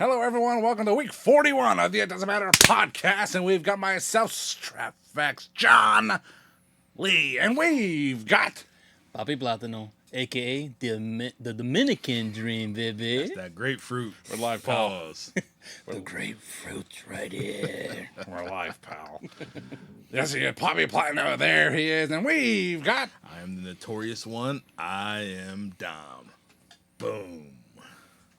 Hello, everyone. Welcome to week 41 of the It Doesn't Matter podcast. And we've got myself, Strapfax John Lee. And we've got Papi Platano, a.k.a. the Dominican Dream, baby. That's that grapefruit. We're live, pal. The grapefruit's right here. We're live, pal. Yes, he is. Papi Platano. There he is. And we've got... I am the notorious one. I am Dom. Boom.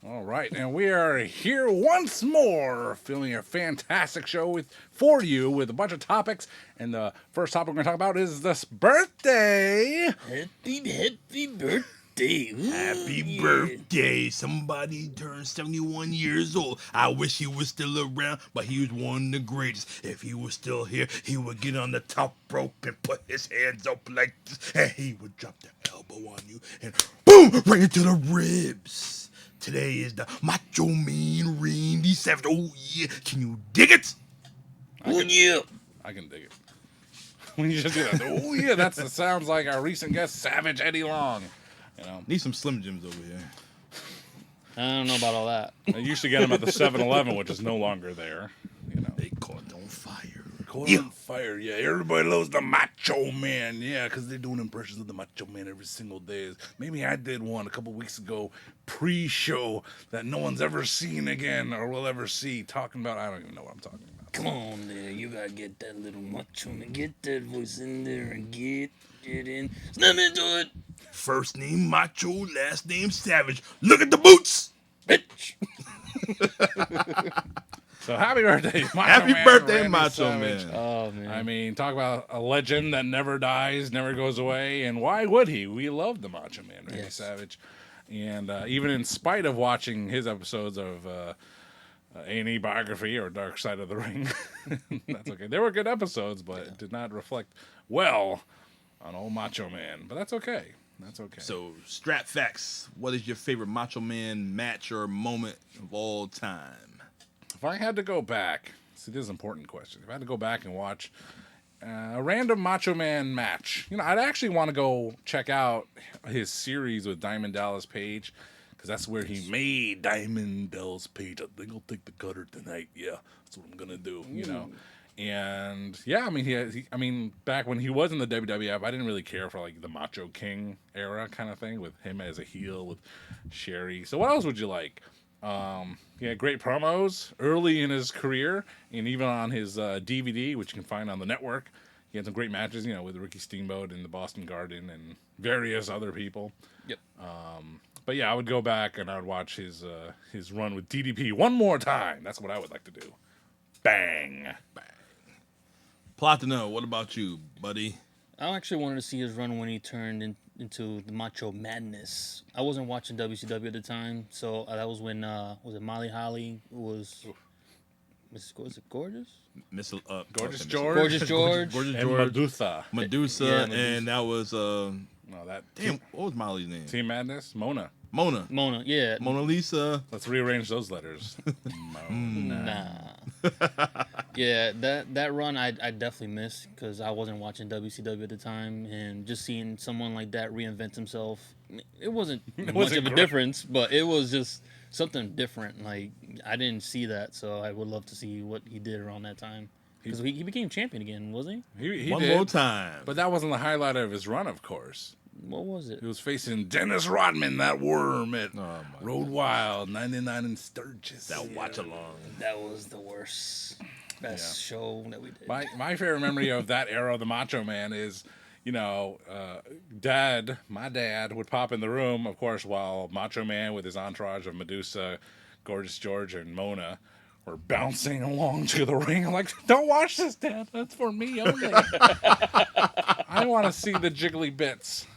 All right, and we are here once more, filming a fantastic show for you with a bunch of topics. And the first topic we're going to talk about is this birthday. Happy birthday. Ooh, Happy birthday. Somebody turned 71 years old. I wish he was still around, but he was one of the greatest. If he was still here, he would get on the top rope and put his hands up like this, and he would drop the elbow on you and boom, right into the ribs. Today is the Macho Man Randy Savage. Oh, yeah. Can you dig it? Oh, yeah. I can dig it. When you just do that, oh, yeah, that sounds like our recent guest, Savage Eddie Long. You know, Need some Slim Jims over here. I don't know about all that. I used to get them at the 7-Eleven, which is no longer there. You know, They caught on fire. caught on fire. Yeah, everybody loves the Macho Man. Yeah, because they're doing impressions of the Macho Man every single day. Maybe I did one a couple weeks ago, pre-show, that no one's ever seen again or will ever see. Talking about, I don't even know what I'm talking about. Come on there. You got to get that little macho man. Get that voice in there and get it in. Snap into it. First name Macho, last name Savage. Look at the boots. Bitch. So happy birthday, Macho Happy Man, birthday, Randy Macho Savage. Man. Oh, man. I mean, talk about a legend that never dies, never goes away, and why would he? We love the Macho Man, Randy Yes. Savage. And even in spite of watching his episodes of A&E Biography or Dark Side of the Ring, that's okay. They were good episodes, but it did not reflect well on old Macho Man. But that's okay. That's okay. So, Strap Facts, what is your favorite Macho Man match or moment of all time? If I had to go back, see, this is an important question. If I had to go back and watch a random Macho Man match, you know, I'd actually want to go check out his series with Diamond Dallas Page, because that's where he made Diamond Dallas Page. I think I'll take the cutter tonight. Yeah, that's what I'm gonna do. You know, and yeah, I mean, I mean, back when he was in the WWF, I didn't really care for like the Macho King era kind of thing with him as a heel with Sherry. So what else would you like? He had great promos early in his career, and even on his DVD, which you can find on the network. He had some great matches, you know, with Ricky Steamboat and the Boston Garden and various other people. Yep. But yeah, I would go back and I would watch his run with DDP one more time. That's what I would like to do. Bang. Platano, what about you, buddy? I actually wanted to see his run when he turned into the Macho Madness. I wasn't watching WCW at the time, so that was when was it Molly Holly was it Gorgeous? Gorgeous George. Gorgeous George. Gorgeous And George. Medusa. Medusa, Yeah, Medusa. and that was No, that damn. What was Molly's name? Team Madness. Mona. Mona. Mona, yeah. Mona Lisa. Let's rearrange those letters. Nah. Yeah, that run I definitely missed because I wasn't watching WCW at the time, and just seeing someone like that reinvent himself, it wasn't much wasn't of a great. difference, but it was just something different. Like, I didn't see that, so I would love to see what he did around that time. Because he became champion again, wasn't he? He One did, more time. but that wasn't the highlight of his run, of course. What was it? He was facing Dennis Rodman, that worm at my Road Wild, 99 in Sturgis. that watch along. That was the worst, best show that we did. My favorite memory of that era of the Macho Man is, you know, my dad would pop in the room, of course, while Macho Man with his entourage of Medusa, Gorgeous George, and Mona were bouncing along to the ring. I'm like, don't watch this, Dad. That's for me only. I want to see the jiggly bits.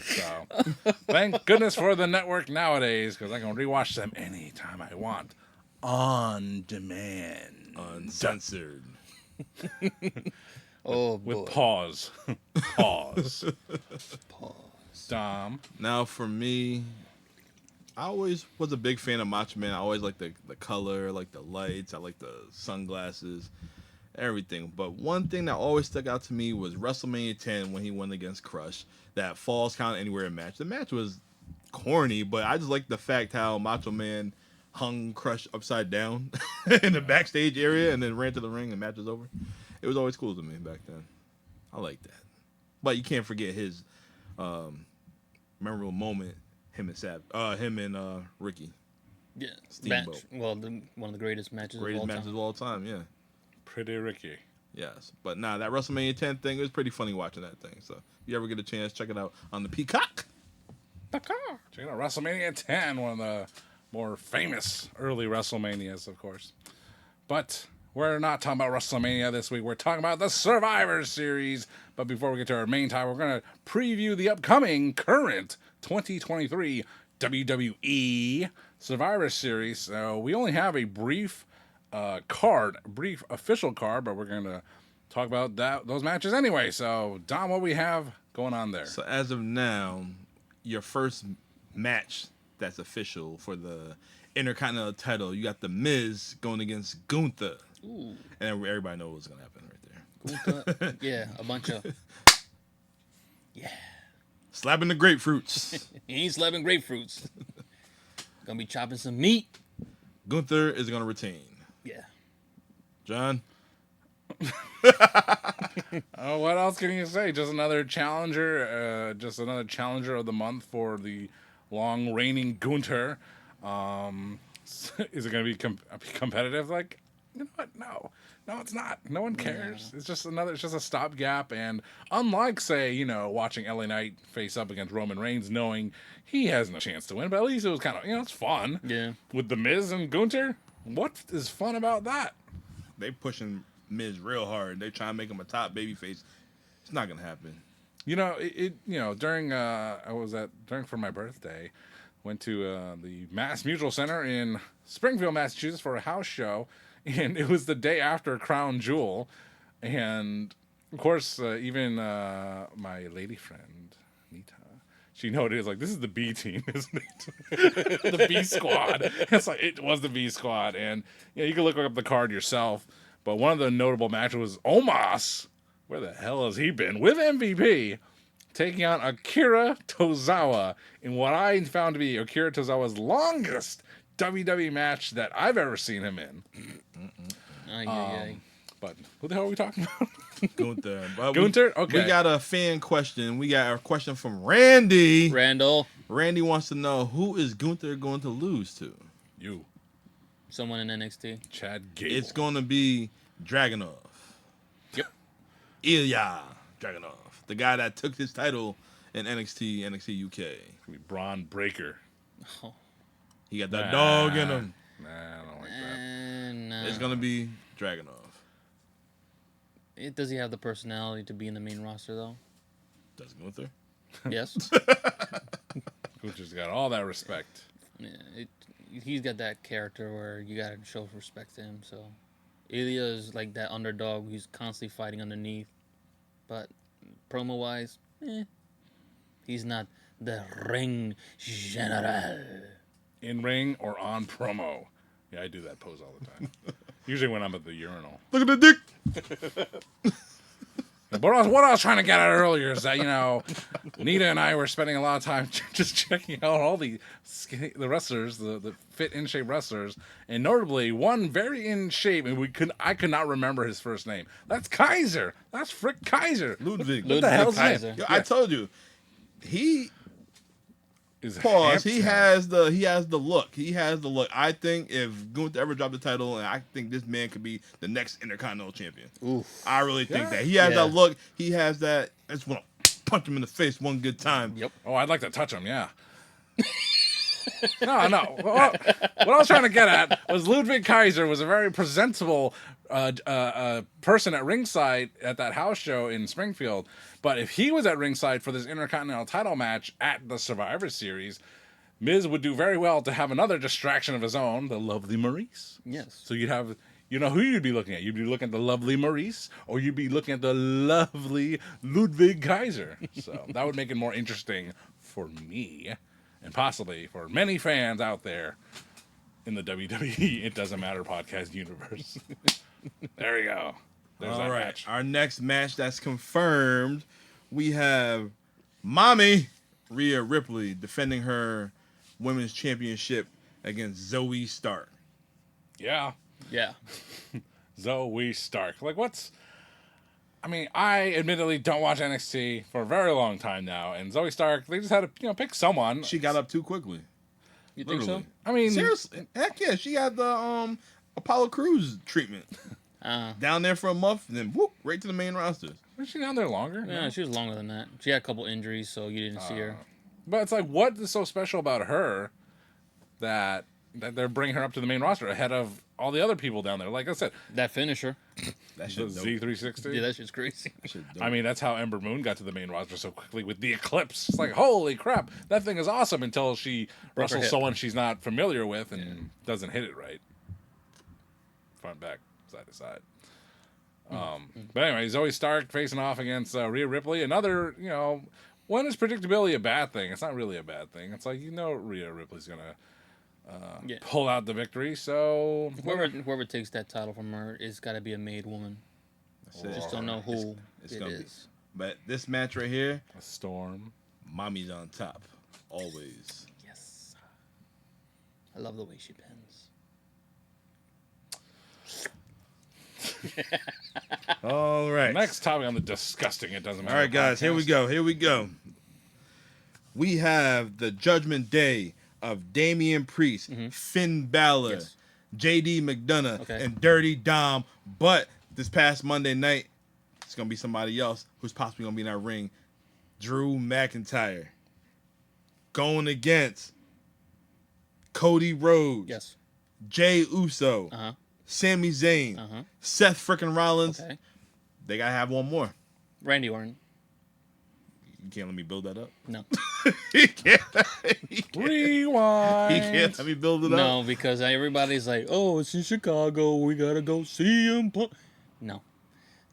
So, thank goodness for the network nowadays, because I can rewatch them anytime I want. On demand. Uncensored. Oh, boy. With pause. Pause. Pause. Dom. Now, for me, I always was a big fan of Macho Man. I always liked the color, like the lights. I like the sunglasses, everything. But one thing that always stuck out to me was WrestleMania 10 when he won against Crush. That Falls Count Anywhere match. The match was corny, but I just like the fact how Macho Man hung Crush upside down in the backstage area and then ran to the ring and match was over. It was always cool to me back then. I like that. But you can't forget his memorable moment, him and Ricky. Yeah, Steamboat. one of the greatest matches Greatest of all matches time. of all time, yeah. Pretty Ricky. Yes. But that WrestleMania 10 thing, it was pretty funny watching that thing. So if you ever get a chance, check it out on the Peacock. Check out WrestleMania 10, one of the more famous early WrestleManias, of course. But we're not talking about WrestleMania this week. We're talking about the Survivor Series. But before we get to our main time, we're going to preview the upcoming current 2023 WWE Survivor Series. So we only have a brief official card, but we're going to talk about those matches anyway. So, Dom, what we have going on there? So as of now, your first match that's official for the Intercontinental title, you got The Miz going against Gunther. Ooh. And everybody knows what's going to happen right there. Gunther, yeah, a bunch of... Yeah. Slapping the grapefruits. He ain't slapping grapefruits. Gonna be chopping some meat. Gunther is going to retain. Yeah. John? Oh, what else can you say? Just another challenger. Just another challenger of the month for the long reigning Gunther. Is it going to be competitive? Like, you know what? No, it's not. No one cares. Yeah. It's just a stopgap. And unlike, say, watching LA Knight face up against Roman Reigns, knowing he has no chance to win, but at least it was kind of, it's fun. Yeah. With The Miz and Gunther, what is fun about that? They pushing Miz real hard. They trying to make him a top babyface. It's not gonna happen. During for my birthday, went to the Mass Mutual Center in Springfield, Massachusetts for a house show, and it was the day after Crown Jewel, and of course even my lady friend Nita, she noted, it's like, this is the B team, isn't it? The B squad. It's like, it was the B squad, and you can look up the card yourself. But one of the notable matches was Omos. Where the hell has he been? With MVP taking on Akira Tozawa in what I found to be Akira Tozawa's longest WWE match that I've ever seen him in. But who the hell are we talking about? Gunther. Gunther? Okay. We got a fan question. We got a question from Randy. Randall. Randy wants to know, who is Gunther going to lose to? You. Someone in NXT. Chad Gable. It's going to be Dragunov. Yep. Ilya Dragunov. The guy that took his title in NXT UK. It's gonna be Braun Breaker. Oh. He got that dog in him. Nah, I don't like that. No. It's going to be Dragunov. Does he have the personality to be in the main roster, though? Does Gunther? Yes. Gunther's got all that respect. Yeah, he's got that character where you gotta show respect to him. So Ilya is like that underdog who's constantly fighting underneath. But promo-wise, he's not the ring general. In ring or on promo. Yeah, I do that pose all the time. Usually when I'm at the urinal. Look at the dick. But what I was trying to get at earlier is that, Nita and I were spending a lot of time just checking out all the wrestlers, the fit, in shape wrestlers, and notably one very in shape, and I could not remember his first name. That's Kaiser. That's Frick Kaiser. Ludwig. What the hell's his Kaiser. name? Yo, I told you. He Is pause. handsome. He has the look. He has the look. I think if Gunther ever dropped the title, and I think this man could be the next Intercontinental Champion. Oof. I really think Yeah. that. He has Yeah. that look. He has that. I just want to punch him in the face one good time. Yep. Oh, I'd like to touch him, yeah. No. What I was trying to get at was Ludwig Kaiser was a very presentable person at ringside at that house show in Springfield. But if he was at ringside for this Intercontinental title match at the Survivor Series, Miz would do very well to have another distraction of his own, the lovely Maurice. Yes. So you'd have, who you'd be looking at? You'd be looking at the lovely Maurice, or you'd be looking at the lovely Ludwig Kaiser. So that would make it more interesting for me, and possibly for many fans out there in the WWE It Doesn't Matter podcast universe. There we go. There's All that right. match. Our next match that's confirmed, we have Mommy Rhea Ripley defending her women's championship against Zoe Stark. Yeah. Yeah. Zoe Stark. Like, what's... I mean, I admittedly don't watch NXT for a very long time now, and Zoe Stark, they just had to, pick someone. She got up too quickly. You think so? I mean... Seriously. Heck yeah, she had the Apollo Crews treatment. Down there for a month, and then whoop, right to the main roster. Was she down there longer? Yeah, No? she was longer than that. She had a couple injuries, so you didn't see her. But it's like, what is so special about her that they're bringing her up to the main roster ahead of all the other people down there? Like I said, That finisher. That the shit's dope. Z360. Yeah, that shit's crazy. That shit dope. I mean, that's how Ember Moon got to the main roster so quickly with the Eclipse. It's like, holy crap, that thing is awesome until she wrestles hip. someone she's not familiar with and doesn't hit it right. Front, back, side to side. But anyway, Zoe Stark facing off against Rhea Ripley. Another, when is predictability a bad thing? It's not really a bad thing. It's like, Rhea Ripley's going to pull out the victory. So Whoever takes that title from her is got to be a made woman. That's it. Just don't know who It's it gonna is. But this match right here, a storm. mommy's on top. Always. Yes. I love the way she pins. All right. Next topic on the disgusting. It doesn't matter. All right, guys. Here we go. We have the Judgment Day of Damian Priest, Finn Balor, Yes. JD McDonough, Okay. and Dirty Dom. But this past Monday night, it's going to be somebody else who's possibly going to be in that ring. Drew McIntyre going against Cody Rhodes, Yes. Jey Uso, Uh-huh. Sami Zayn, Uh-huh. Seth frickin' Rollins. Okay. They got to have one more. Randy Orton. You can't let me build that up. No. He can't. Rewind. He can't let me build it up. No, because everybody's like, oh, it's in Chicago. We got to go see him. No.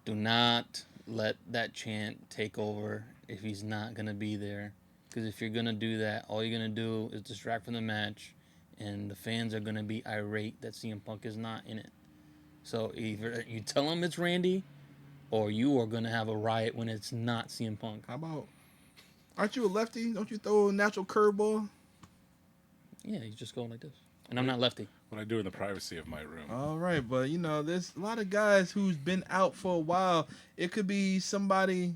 Do not let that chant take over if he's not going to be there. Because if you're going to do that, all you're going to do is distract from the match. And the fans are going to be irate that CM Punk is not in it. So either you tell them it's Randy, or you are going to have a riot when it's not CM Punk. How about, aren't you a lefty? Don't you throw a natural curveball? Yeah, you just go like this. And I'm not lefty. What I do in the privacy of my room. All right, but there's a lot of guys who's been out for a while. It could be somebody.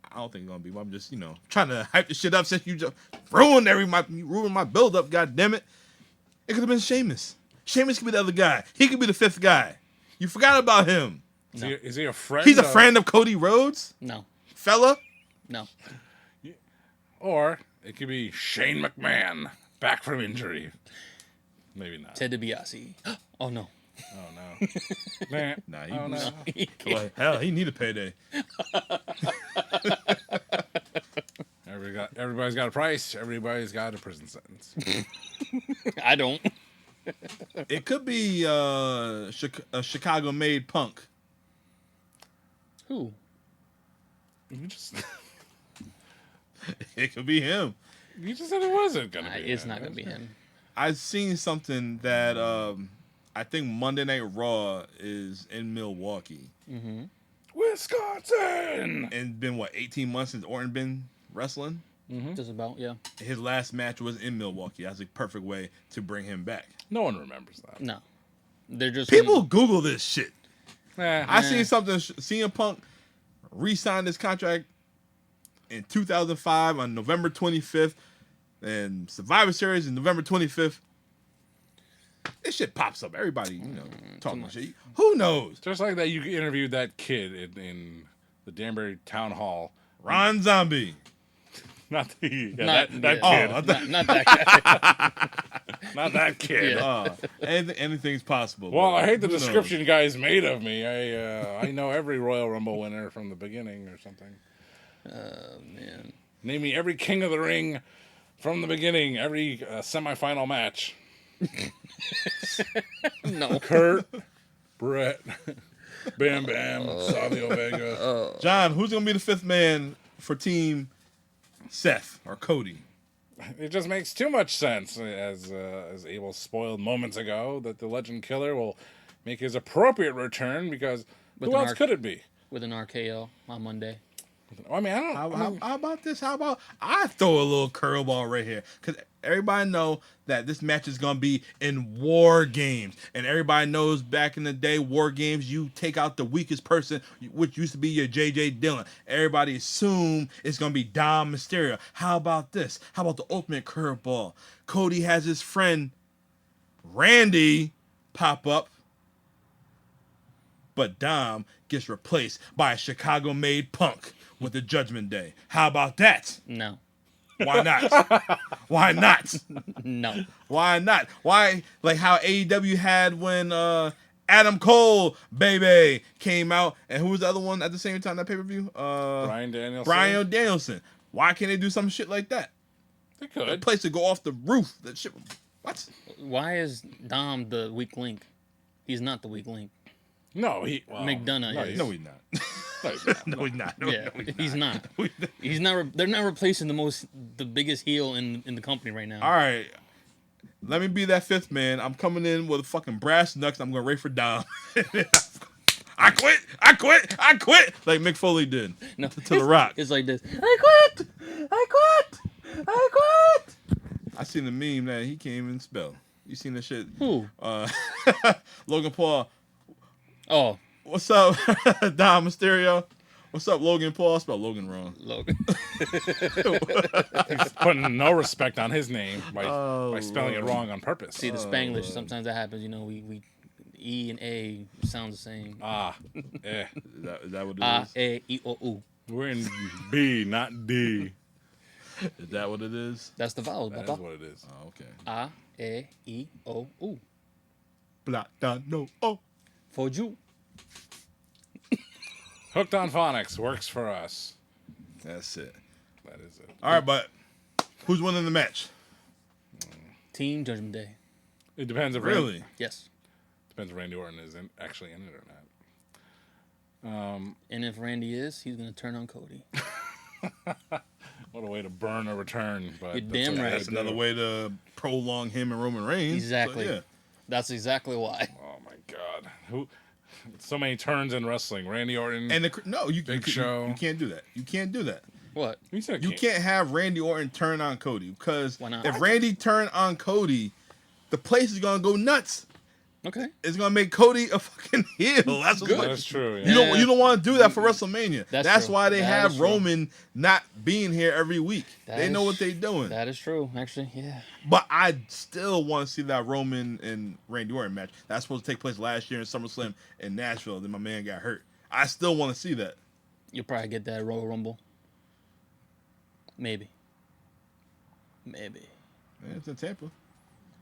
I don't think it's gonna be. I'm just trying to hype the shit up since you just ruined my build up. God damn it! It could have been Sheamus. Sheamus could be the other guy. He could be the fifth guy. You forgot about him. No. Is he a friend? He's a friend of Cody Rhodes, No. fella. No. Or it could be Shane McMahon back from injury. Maybe not. Ted DiBiase. Oh, no. Oh no. Man. Nah, Oh no. Well, hell, he need a payday. Everybody's got a price. Everybody's got a prison sentence. I don't. It could be a Chicago-made Punk. Who? You just It could be him. said it wasn't gonna be. It's him. not going to be him. I've seen something that I think Monday Night Raw is in Milwaukee. Mm-hmm. Wisconsin. And been 18 months since Orton been wrestling. Just about, yeah. His last match was in Milwaukee. That's a perfect way to bring him back. No one remembers that. No. They're just... People Google this shit. Eh. I seen something. CM Punk re-signed his contract in 2005 on November 25th, and Survivor Series is November 25th. This shit pops up. Everybody, talking shit. Who knows? Just like that, you interviewed that kid in the Danbury Town Hall. Ron Zombie. Not the Not- that yeah. kid. Not that guy. Not that kid. Yeah. Anything's possible. Well, but I hate the who knows? description you guys made of me. I know every Royal Rumble winner from the beginning or something. Oh, man. Name me every King of the Ring from the beginning, every semifinal match. No. Kurt, Brett, Bam Bam, Savio Vega. John, who's gonna be the fifth man for Team Seth or Cody? It just makes too much sense, as Abel spoiled moments ago, that the Legend Killer will make his appropriate return because With who an else could it be? With an RKO on Monday. I mean, I don't. How about this? How about I throw a little curveball right here? Because everybody know that this match is going to be in War Games. And everybody knows back in the day, War Games, you take out the weakest person, which used to be your J.J. Dillon. Everybody assume it's going to be Dom Mysterio. How about this? How about the ultimate curveball? Cody has his friend Randy pop up, but Dom gets replaced by a Chicago-made Punk with the Judgment Day. How about that? No. Why not? Why not? No. Why not? Why, like how AEW had when Adam Cole, baby, came out, and who was the other one at the same time that pay-per-view? Bryan Danielson. Bryan Danielson. Why can't they do some shit like that? They could. The place to go off the roof. That shit. What? Why is Dom the weak link? He's not the weak link. No, he. Well, McDonough is. No, he's not. No, he's not. No, he's not. No, Yeah, no, he's not. He's not. They're not replacing the biggest heel in the company right now. All right. Let me be that fifth man. I'm coming in with a fucking brass knucks. I'm going to race for Dom. I quit. I quit. I quit. Like Mick Foley did No, to The Rock. It's like this. I quit. I quit. I quit. I seen the meme that he can't even spell. You seen that shit? Who? Logan Paul. Oh, What's up, Dom Mysterio? What's up, Logan Paul? I spelled Logan wrong. Logan. He's putting no respect on his name by spelling it wrong on purpose. See the Spanglish. Sometimes that happens. You know, we E and A sound the same. Yeah. Is that what it A is? E O U. We're in B, not D. Is that what it is? That's the vowels. That is Papa. what it is. Oh, okay. A E O U. No. Oh. For you. Hooked on Phonics works for us. That's it. That is it. All right, but who's winning the match? Team Judgment Day. It depends if Really? Yes. Depends if Randy Orton is actually in it or not. And if Randy is, he's gonna turn on Cody. What a way to burn a return! But You're that's damn what they right. That's do. another way to prolong him and Roman Reigns. Exactly. So, yeah. That's exactly why. Oh my God! Who? So many turns in wrestling. Randy Orton. And you Big Show. You can't do that. You can't do that. What? you said You can't have Randy Orton turn on Cody because Why not? if Randy turn on Cody, the place is gonna go nuts. Okay. It's gonna make Cody a fucking heel. That's what's That's true. You Yeah. don't want to do that for WrestleMania. That's That's true. why they That have is true. Roman not being here every week. That They know is- what they're doing. That is true. Actually, yeah. But I still want to see that Roman and Randy Orton match. That's supposed to take place last year in SummerSlam in Nashville. Then my man got hurt. I still want to see that. You'll probably get that Royal Rumble. Maybe. Yeah, it's in Tampa.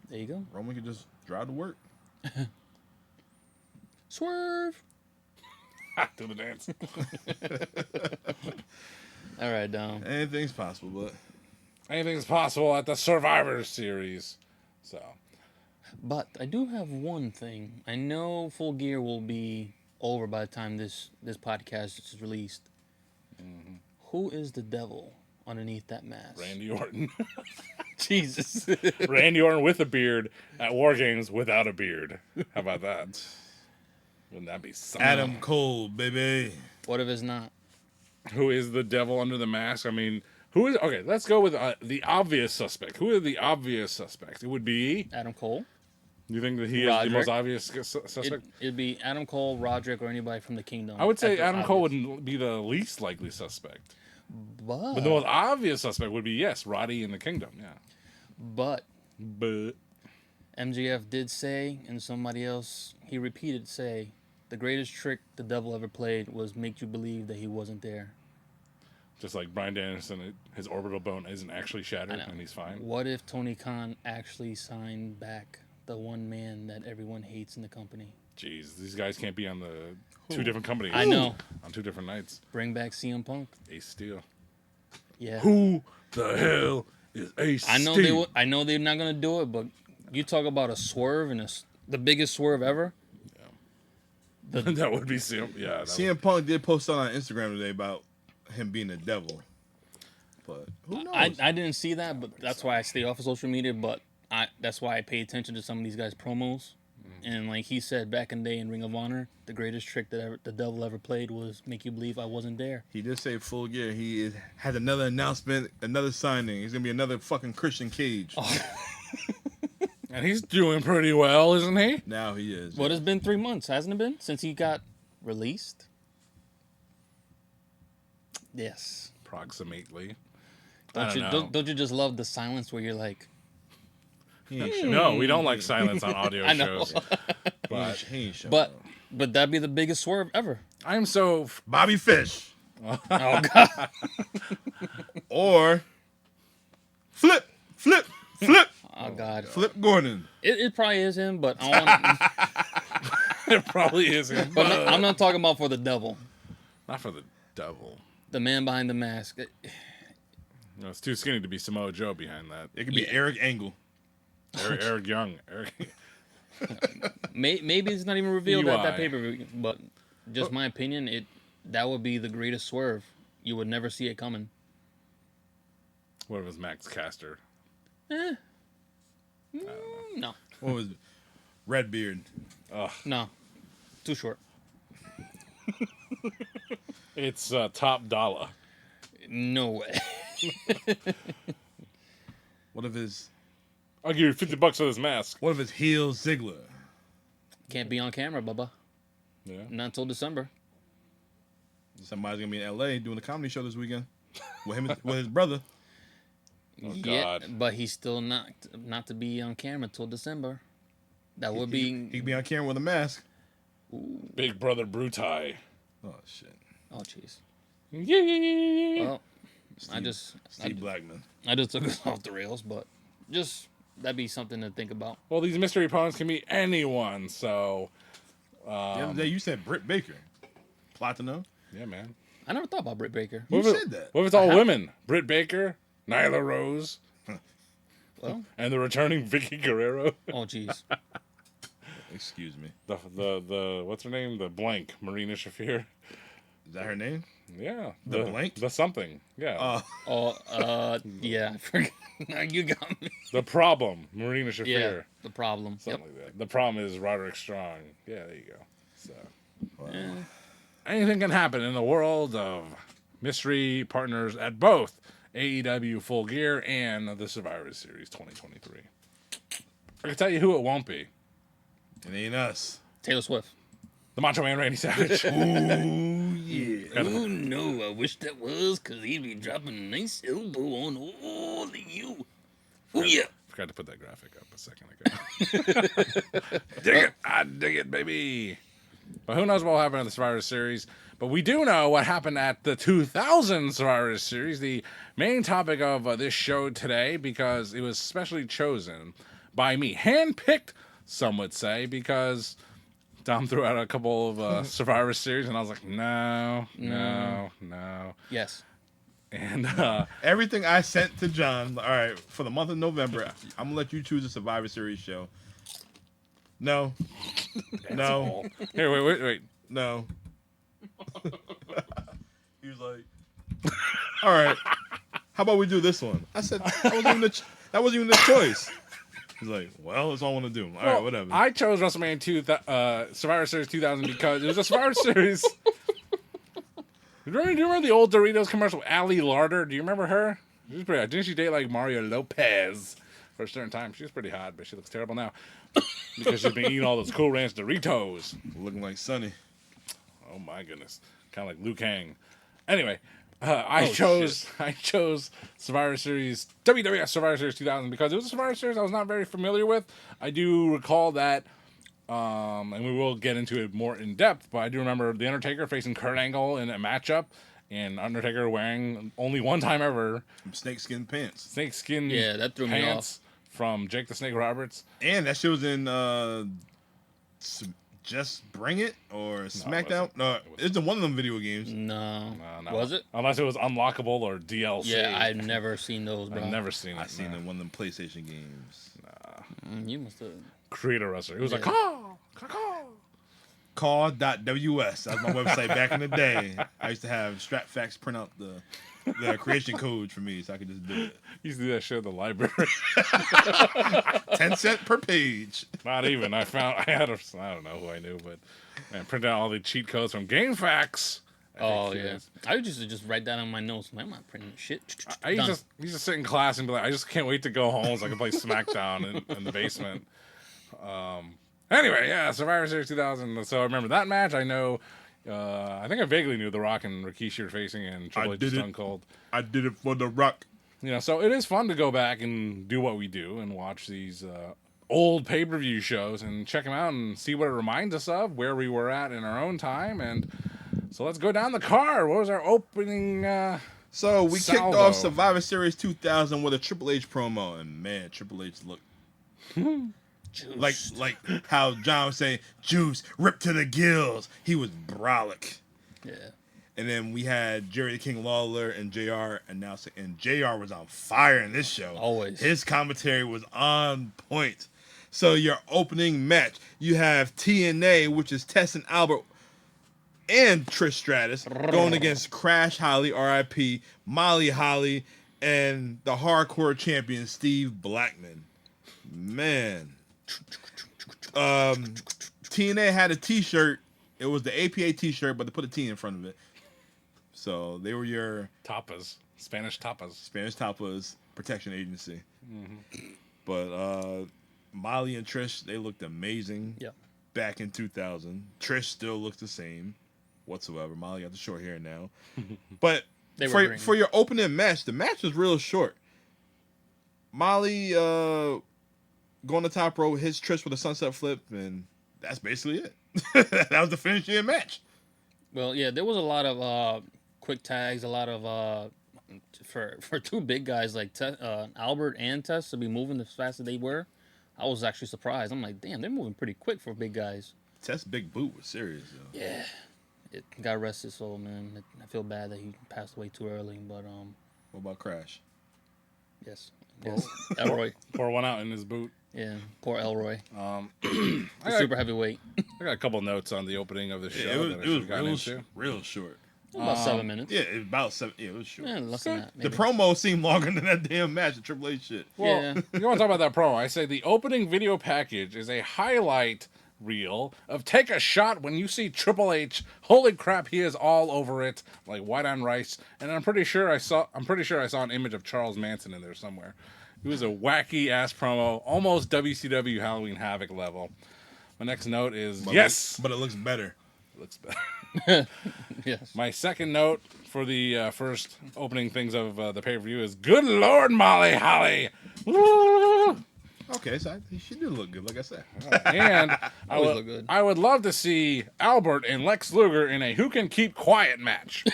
There you go. Roman can just drive to work. Swerve. Do the dance. All right, Dom. Anything's possible, but Anything's possible at the Survivor Series. So But I do have one thing. I know Full Gear will be over by the time this podcast is released. Mm-hmm. Who is the devil underneath that mask? Randy Orton. Jesus. Randy Orton with a beard at War Games without a beard. How about that? Wouldn't that be something? Adam Cole, baby. What if it's not? Who is the devil under the mask? I mean, who is... Okay, let's go with the obvious suspect. Who are the obvious suspects? It would be... Adam Cole? You think that he is Roderick. the most obvious suspect? It'd be Adam Cole, Roderick, or anybody from the Kingdom. I would say That's Adam Cole obvious. would be the least likely suspect. But But the most obvious suspect would be, yes, Roddy in the Kingdom, yeah. but But... MJF did say, and somebody else, he repeated, say, the greatest trick the devil ever played was make you believe that he wasn't there. Just like Bryan Danielson, his orbital bone isn't actually shattered I know. and he's fine. What if Tony Khan actually signed back the one man that everyone hates in the company? Jeez, these guys can't be on the two different companies. I know. On two different nights. Bring back CM Punk. Ace Steel. Yeah. Who the hell is Ace I know Steel? I know they're not gonna do it, but you talk about a swerve and the biggest swerve ever. That would be CM. Yeah. That CM Punk did post on Instagram today about him being the devil. But who knows? I didn't see that, but that's why I stay off of social media. But that's why I pay attention to some of these guys' promos. And like he said back in the day in Ring of Honor, the greatest trick that the devil ever played was make you believe I wasn't there. He did say Full Gear. Has another announcement, another signing. He's gonna be another fucking Christian Cage. Oh. And he's doing pretty well, isn't he? Now he is. Well, it's been 3 months, hasn't it been, since he got released? Yes. Approximately. Don't you just love the silence where you're like, No, we don't like silence on audio I know. shows. But he ain't showing but up. that'd be the biggest swerve ever. I am so Bobby Fish Oh God. or Flip. Oh God. Flip Gordon. It probably is him, but I want. it probably is him. But I'm not talking about for the devil, Not for the devil. the man behind the mask. No, it's too skinny to be Samoa Joe behind that. It could be Eric Angle. Eric Young. Maybe it's not even revealed at that EY. pay-per-view, but just my opinion, that would be the greatest swerve. You would never see it coming. What if it's Max Caster? No, What was it? Redbeard. no, too short. It's Top Dollar. No way. What if his I'll give you $50 for this mask. heel Ziggler? Can't be on camera, Bubba. Yeah. Not until December. Somebody's gonna be in LA doing a comedy show this weekend with his brother. Oh, Yeah, God. but he's still not to be on camera till December. That would be. He could be on camera with a mask. Big Brother Brutai. Oh shit. Oh jeez. Yeah. Well, Steve Blackman. I just took us off the rails, but just that'd be something to think about. Well, these mystery opponents can be anyone, so... The other day you said Britt Baker. Plot to know? Yeah, man. I never thought about Britt Baker. You What if said that. What if it's all women? Britt Baker, Nyla Rose, Well, and the returning Vicky Guerrero. oh jeez. Excuse me. The what's her name? The blank Marina Shafir. Is that her name? Yeah. The blank? The something. Yeah. Yeah. I forgot. Now you got me. The problem Marina Shafir. Yeah, the problem. Something Yep. like that. The problem is Roderick Strong. Yeah, there you go. So Eh, anything can happen in the world of mystery partners at both AEW Full Gear and the Survivor Series 2023. I can tell you who it won't be. It ain't us. Taylor Swift. The Macho Man Randy Savage. Ooh, yeah. Oh no, I wish that was, because he'd be dropping a nice elbow on all of you. Oh yeah. Forgot to put that graphic up a second ago. Dig it. I dig it, baby. But who knows what will happen in the Survivor Series. But we do know what happened at the 2000 Survivor Series, the main topic of this show today, because it was specially chosen by me. Handpicked, some would say, because Dom threw out a couple of Survivor Series, and I was like, no. Yes. And Everything I sent to John, all right, for the month of November, I'm going to let you choose a Survivor Series show. No. No. Here, wait. No. He was like, all right, how about we do this one? I said, that wasn't even the choice. He's like, well, that's all I want to do. All right, whatever. I chose WrestleMania Survivor Series 2000 because it was a Survivor Series. Do you remember the old Doritos commercial with Allie Larder? Do you remember her? She was pretty hot. Didn't she date like Mario Lopez for a certain time? She was pretty hot, but she looks terrible now because she's been eating all those Cool Ranch Doritos. Looking like Sonny. Oh my goodness, kind of like Liu Kang. Anyway, I chose Survivor Series WWF Survivor Series 2000 because it was a Survivor Series I was not very familiar with. I do recall that. And we will get into it more in depth, but I do remember The Undertaker facing Kurt Angle in a matchup, and Undertaker wearing only one time ever Snakeskin pants. snakeskin Yeah, that threw me pants from Jake the Snake Roberts. And that shit was in Just Bring It or SmackDown. No, it's in one of them video games. No. No. Was it? Unless it was Unlockable or DLC. Yeah, I've never seen those, bro. I've never seen it. I seen it in one of them PlayStation games. You must have. Creator Wrestler. It was like, Yeah. caw, caw, caw. call.ws. That was my website back in the day. I used to have StratFax print out the creation code for me so I could just do it. You used to do that shit at the library. 10 cents per page. Not even. I don't know who I knew, but man, print out all the cheat codes from GameFAQs. Oh yeah, I used to just write that on my notes. I'm not printing shit. I used to sit in class and be like, I just can't wait to go home so I can play SmackDown in the basement. Anyway, yeah, Survivor Series 2000. So I remember that match. I know. I think I vaguely knew The Rock and Rikishi were facing, and Triple H and Stone Cold. I did it for The Rock. So it is fun to go back and do what we do and watch these old pay-per-view shows and check them out and see what it reminds us of, where we were at in our own time. And so let's go down the card. What was our opening So we salvo? kicked off Survivor Series 2000 with a Triple H promo, and man, Triple H looked like how John was saying, juice, ripped to the gills. He was brolic. Yeah. And then we had Jerry the King Lawler and JR announcing, and JR was on fire in this show. Always. His commentary was on point. So your opening match, you have TNA, which is Tess and Albert and Trish Stratus going against Crash Holly, RIP, Molly Holly, and the hardcore champion Steve Blackman. Man. TNA had a t-shirt. It was the APA t-shirt, but they put a T in front of it. So they were your Tapas, Spanish Tapas Protection Agency. Mm-hmm. But Molly and Trish, they looked amazing. Yep. Back in 2000, Trish still looks the same whatsoever. Molly got the short hair now. But for your opening match, the match was real short. Molly going to top rope, hits Trish with a sunset flip, and that's basically it. That was the finish of the match. Well, yeah, there was a lot of quick tags, a lot of for two big guys like Albert and Tess to be moving as fast as they were. I was actually surprised. I'm like, damn, they're moving pretty quick for big guys. Tess' big boot was serious, though. Yeah, it got rested, so man, I feel bad that he passed away too early. But what about Crash? Yes, Elroy. Pour one out in his boot. Yeah, poor Elroy. Super heavyweight. I got a couple notes on the opening of the show. It was real short. About 7 minutes. Yeah, about 7. Yeah, it was short. Yeah, less than that. The promo seemed longer than that damn match, the Triple H shit. Well, Yeah. You want to talk about that promo? I say the opening video package is a highlight reel of take a shot when you see Triple H. Holy crap, he is all over it like white on rice. And I'm pretty sure I saw an image of Charles Manson in there somewhere. It was a wacky ass promo, almost WCW Halloween Havoc level. My next note is But it looks better. Looks better. Yes. My second note for the first opening things of the pay-per-view is, good Lord, Molly Holly. Okay, so she did look good, like I said. And Look good. I would love to see Albert and Lex Luger in a who can keep quiet match.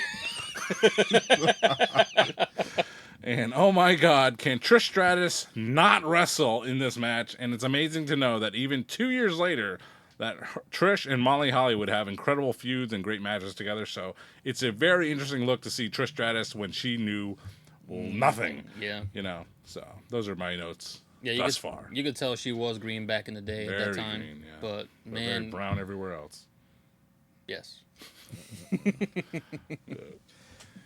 And oh my God, can Trish Stratus not wrestle in this match? And it's amazing to know that even 2 years later, that Trish and Molly Holly would have incredible feuds and great matches together. So it's a very interesting look to see Trish Stratus when she knew nothing. Yeah. So those are my notes. Yeah, thus far. You could tell she was green back in the day Very at that time. green, yeah. But Very man, brown everywhere else. yes.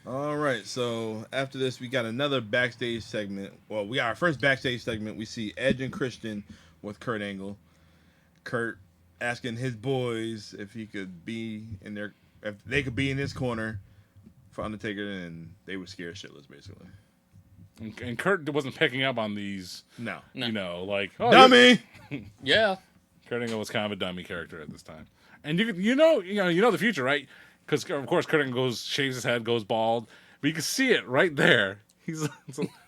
All right, so after this, we got another backstage segment. Well, we got our first backstage segment. We see Edge and Christian with Kurt Angle. Kurt asking his boys if he could be if they could be in his corner for Undertaker, and they were scared shitless, basically. And Kurt wasn't picking up on these. No. Like, oh, Dummy. Yeah. Kurt Angle was kind of a dummy character at this time, and you know the future, right? Because of course Kurt Angle shaves his head, goes bald, but you can see it right there.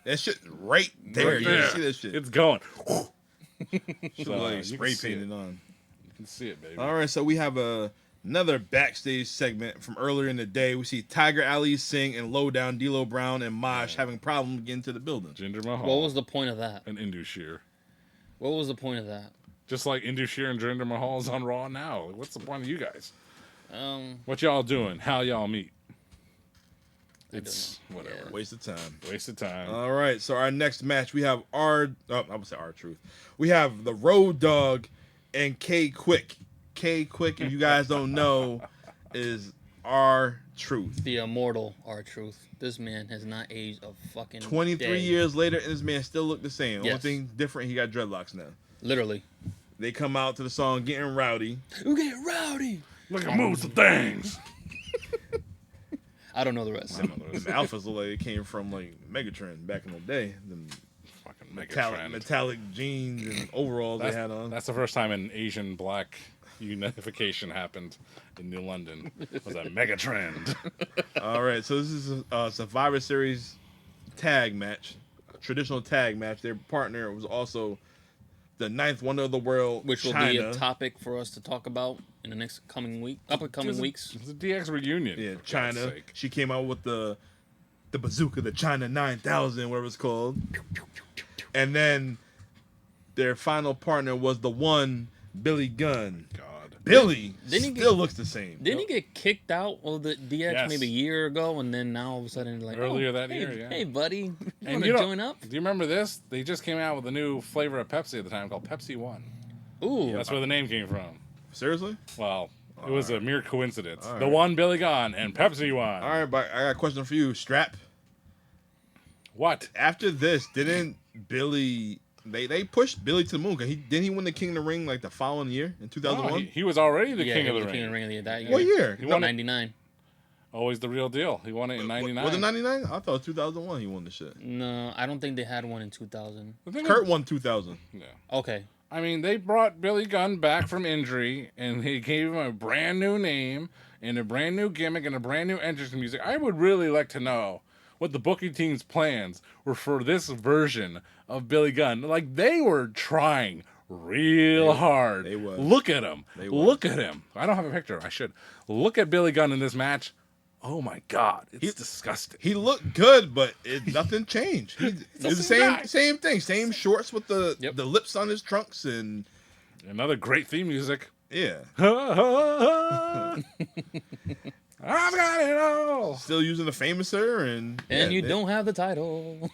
That shit right there. You can see that shit. It's going. So, like spray painted on. You can see it, baby. All right, so we have another backstage segment from earlier in the day. We see Tiger Ali Singh and Lowdown, D'Lo Brown, and Mosh having problems getting to the building. Jinder Mahal. What was the point of that? And Indus Sher. What was the point of that? Just like Indus Sher and Jinder Mahal is on Raw now. What's the point of you guys? What y'all doing? How y'all meet? It's whatever. Yeah. Waste of time. Waste of time. All right, so our next match, we have I would say R-Truth. We have the Road Dogg and K Quick K Quick, if you guys don't know, is R-Truth. The immortal R-Truth. This man has not aged a fucking 23 day. years later, and this man still look the same. Only Yes. thing different, he got dreadlocks now. Literally. They come out to the song Getting Rowdy. You get rowdy. Look at move some things. I don't know the rest. Them alphas look like they came from like Megatron back in the day. Them Fucking Megatron. metallic jeans and overalls they had on. That's the first time an Asian black unification happened in New London. It was a mega trend. All right, so this is a Survivor Series tag match, a traditional tag match. Their partner was also the 9th wonder of the world, Which will China. be a topic for us to talk about in the next coming weeks. It's a DX reunion. Yeah, for God's China. sake. She came out with the bazooka, the China 9000, whatever it's called. And then their final partner was the one Billy Gunn. God. Billy Didn't he still looks the same. Didn't he get kicked out of the DX Yes. maybe a year ago, and then now all of a sudden like Earlier that hey, year, yeah. Hey, buddy, you And want you to know- join up? Do you remember this? They just came out with a new flavor of Pepsi at the time called Pepsi One. Ooh, That's where the name came from. Seriously? Well, it was a mere coincidence. All The right. one Billy Gunn and Pepsi One. All right, but I got a question for you, Strap. What? After this, didn't Billy... They pushed Billy to the moon. Didn't he win the King of the Ring like the following year in 2001? No, he was already the yeah, king he of was the King ring. of the Ring of the that year. What year? He won it. 99. Always the real deal. He won it in '99. Was it 99? I thought it was 2001 he won the shit. No, I don't think they had one in 2000. The thing Kurt won 2000. yeah. Okay, I mean, they brought Billy Gunn back from injury, and they gave him a brand new name and a brand new gimmick and a brand new entrance music. I would really like to know what the booking team's plans were for this version of Billy Gunn. Like, they were trying real hard. they was. Look at him. They was. Look at him. I don't have a picture. I should. Look at Billy Gunn in this match. Oh, my God. It's disgusting. He looked good, but nothing changed. It's the same guy. same thing. Same shorts with the Yep. the lips on his trunks and Another great theme music. yeah. I've got it all. Still using the famouser and and yeah, you don't have the title.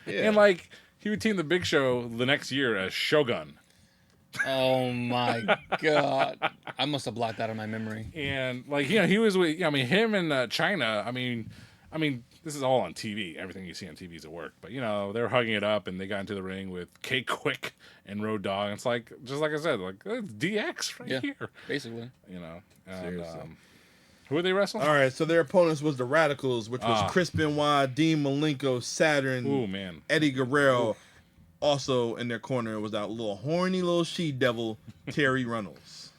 yeah. And like he would team the Big Show the next year as Shogun, Oh my god, I must have blocked that out of my memory. and like he was with him and China. I mean, this is all on TV. Everything you see on TV is at work, but they were hugging it up, and they got into the ring with K Quick and Road Dogg. And it's like just like I said, like it's DX right Yeah. here. Basically, And, Seriously. who would they wrestle? All right, so their opponents was the Radicals, which was Chris Benoit, Dean Malenko, Saturn, Ooh man, Eddie Guerrero. Also in their corner was that little horny little she-devil, Terry Reynolds.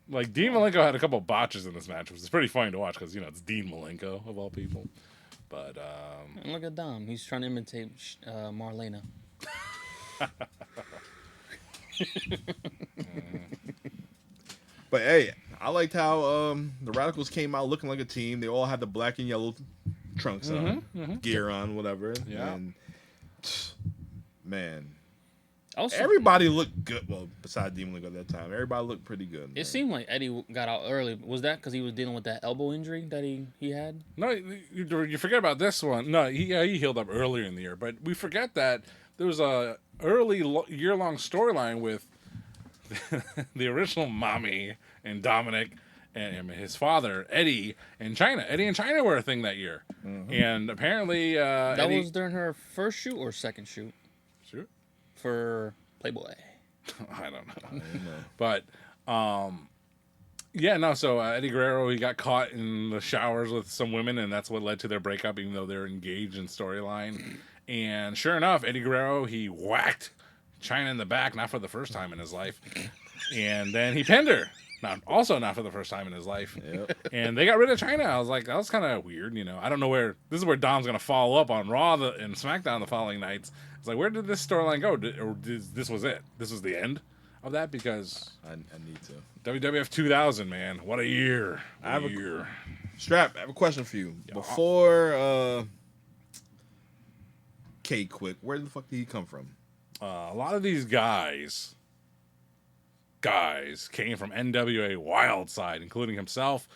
like Dean Malenko had a couple botches in this match, which is pretty funny to watch because it's Dean Malenko of all people. But and look at Dom. He's trying to imitate Marlena. But hey, I liked how the Radicals came out looking like a team. They all had the black and yellow trunks on, gear on, whatever. Yeah. And man, Also, everybody looked good. Well, besides Demon League at that time, everybody looked pretty good. man. it seemed like Eddie got out early. Was that because he was dealing with that elbow injury that he had? no, you forget about this one. No, he healed up earlier in the year, but we forget that there was a early year-long storyline with the original Mommy and Dominic and his father Eddie and China. Eddie and China were a thing that year, and apparently That Eddie, was during her first shoot or second shoot Sure. for Playboy. I don't know. But so Eddie Guerrero, he got caught in the showers with some women, and that's what led to their breakup, even though they're engaged in storyline. And sure enough, Eddie Guerrero, he whacked China in the back, not for the first time in his life. And then he pinned her. Not for the first time in his life. Yep. And they got rid of China. I was like, that was kind of weird, I don't know where, this is where Dom's going to follow up on Raw and SmackDown the following nights. It's like, where did this storyline go? This was it? This was the end of that? Because I need to. WWF 2000, man. What a year. I have a year. Strap, I have a question for you. Before K Quick, where the fuck did he come from? A lot of these guys came from NWA Wildside, including himself,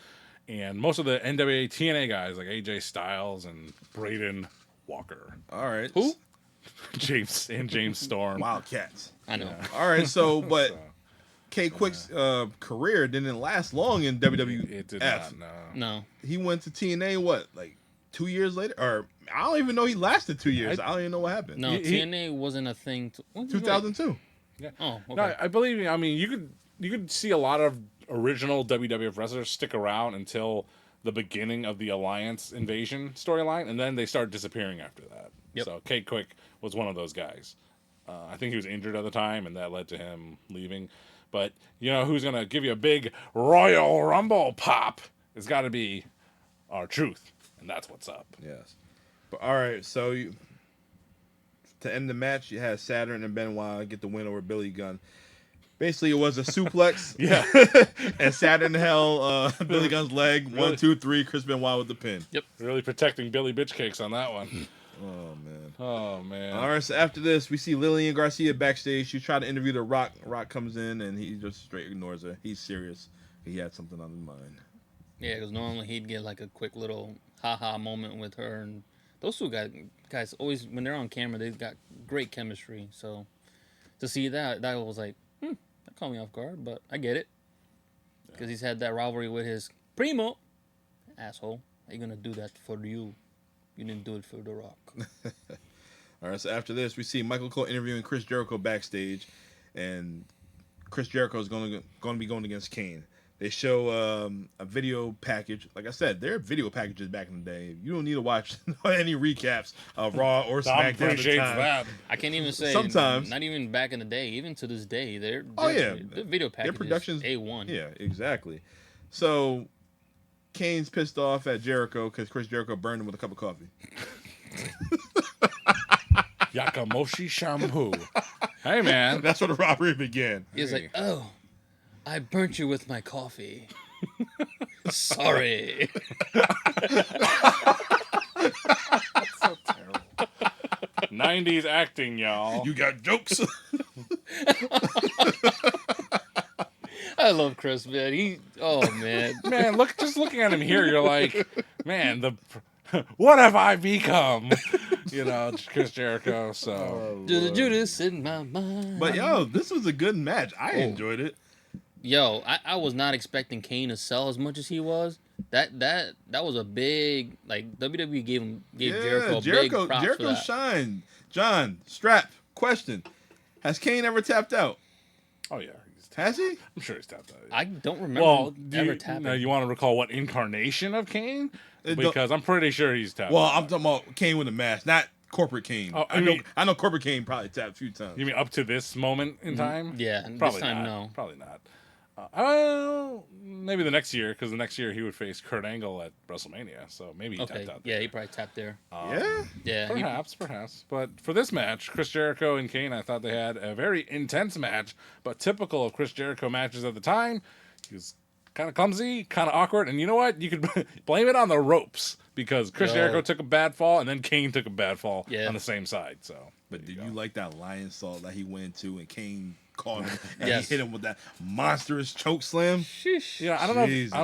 and most of the NWA TNA guys like AJ Styles and Braden Walker. All right. Who? James Storm. Wildcats. I know. All right, so, but K Quick's career didn't last long in WWF. It did not. No. He went to TNA what, like 2 years later, or I don't even know he lasted 2 years. I don't even know what happened. No, TNA wasn't a thing. 2002. Yeah. Oh, okay. No, I believe. I mean, you could see a lot of original WWF wrestlers stick around until the beginning of the Alliance invasion storyline, and then they start disappearing after that. Yep. So K Quick was one of those guys. I think he was injured at the time, and that led to him leaving. But you know who's gonna give you a big Royal Rumble pop? It's got to be R-Truth, and that's what's up. Yes. But all right, so to end the match, you had Saturn and Benoit get the win over Billy Gunn. Basically, it was a suplex. Yeah. And Saturn held Billy Gunn's leg. Really? 1, 2, 3. Chris Benoit with the pin. Yep. Really protecting Billy Bitch Cakes on that one. Oh, man. Oh, man. All right, so after this, we see Lillian Garcia backstage. She tried to interview The Rock. Rock comes in, and he just straight ignores her. He's serious. He had something on his mind. Yeah, because normally he'd get like a quick little ha-ha moment with her. And those two guys always, when they're on camera, they've got great chemistry. So to see that was like, that caught me off guard, but I get it. Because he's had that rivalry with his primo. Asshole. How you going to do that for you? You didn't do it for The Rock. All right, so after this, we see Michael Cole interviewing Chris Jericho backstage, and Chris Jericho is going to be going against Kane. They show a video package. Like I said, there are video packages back in the day. You don't need to watch any recaps of Raw or SmackDown. At the time. I can't even say. Sometimes. Not even back in the day. Even to this day, the video package their production's A1. Yeah, exactly. So Kane's pissed off at Jericho because Chris Jericho burned him with a cup of coffee. Yakamoshi shampoo. Hey, man. That's where the robbery began. He's like, oh, I burnt you with my coffee. Sorry. That's so terrible. 90s acting, y'all. You got jokes? I love Chris, man. Man. Man, just looking at him here, you're like, man, what have I become? You know, Chris Jericho. So Do the Judas in my mind. But yo, this was a good match. I enjoyed it. Yo, I was not expecting Kane to sell as much as he was. That was a big, like, WWE gave Jericho a big props Jericho for that. shined. John, Strap, question. Has Kane ever tapped out? oh yeah, Has he? I'm sure he's tapped out. I don't remember him ever tapping. Now, you want to recall what incarnation of Kane? Because I'm pretty sure he's tapped. Well, out. I'm talking about Kane with a mask, not corporate Kane. Oh, I know corporate Kane probably tapped a few times. You mean up to this moment in time? Yeah, Probably this time, not. no. Probably not. Maybe the next year, because the next year he would face Kurt Angle at WrestleMania, so maybe he tapped out. Yeah, he probably tapped there. Yeah? Perhaps. But for this match, Chris Jericho and Kane, I thought they had a very intense match, but typical of Chris Jericho matches at the time. He was kind of clumsy, kind of awkward, and you know what? You could blame it on the ropes, because Chris Jericho took a bad fall, and then Kane took a bad fall on the same side. So, But did you like that lion salt that he went into and Kane caught him and Yes. he hit him with that monstrous choke slam? yeah, I don't know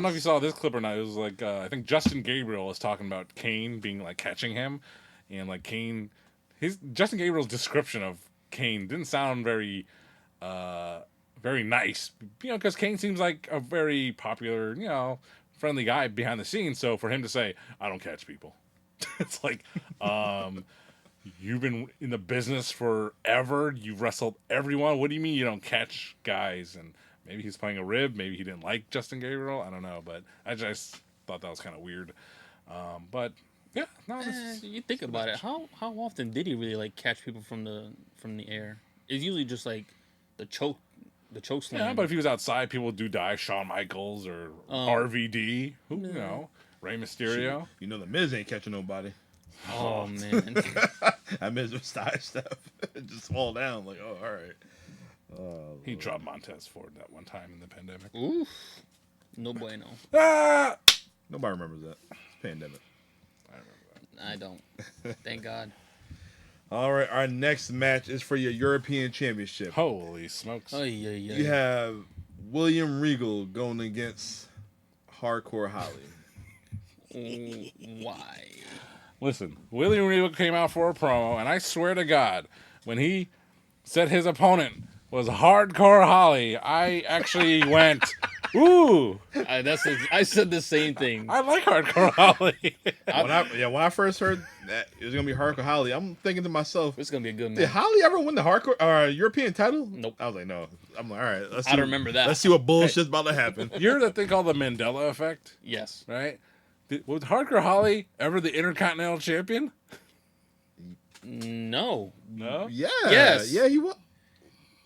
if you saw this clip or not. It was like I think Justin Gabriel was talking about Kane being like catching him, and like Kane, Justin Gabriel's description of Kane didn't sound very nice, you know, because Kane seems like a very popular, you know, friendly guy behind the scenes. So for him to say, "I don't catch people," it's like, you've been in the business forever. You've wrestled everyone. What do you mean you don't catch guys? And maybe he's playing a rib. Maybe he didn't like Justin Gabriel. I don't know, but I just thought that was kind of weird. But yeah, no. You think about it. How often did he really like catch people from the air? It's usually just like the choke slam. Yeah, but if he was outside, people do die. Shawn Michaels or RVD. Who you know? Rey Mysterio. Shoot. You know the Miz ain't catching nobody. Oh man. I Miz was side stuff. Just fall down like, oh, all right. Oh, he dropped Montez Ford that one time in the pandemic. Oof. No bueno. Ah! Nobody remembers that. It's pandemic. I remember that. I don't. Thank God. All right, our next match is for your European Championship. Holy smokes. Oh yeah. You have William Regal going against Hardcore Holly. Why? Listen, William Regal came out for a promo, and I swear to God, when he said his opponent was Hardcore Holly. I actually went, ooh, I said the same thing. I like Hardcore Holly. When I first heard that it was gonna be Hardcore Holly, I'm thinking to myself, It's gonna be a good did match. Holly ever win the hardcore European title? Nope. I was like, no. I'm like, all right. Let's I see don't remember that. Let's see what bullshit's about to happen. You heard that thing called the Mandela effect, Yes. right? Was Hardcore Holly ever the Intercontinental Champion? No. No. Yeah. Yes. Yeah, he was.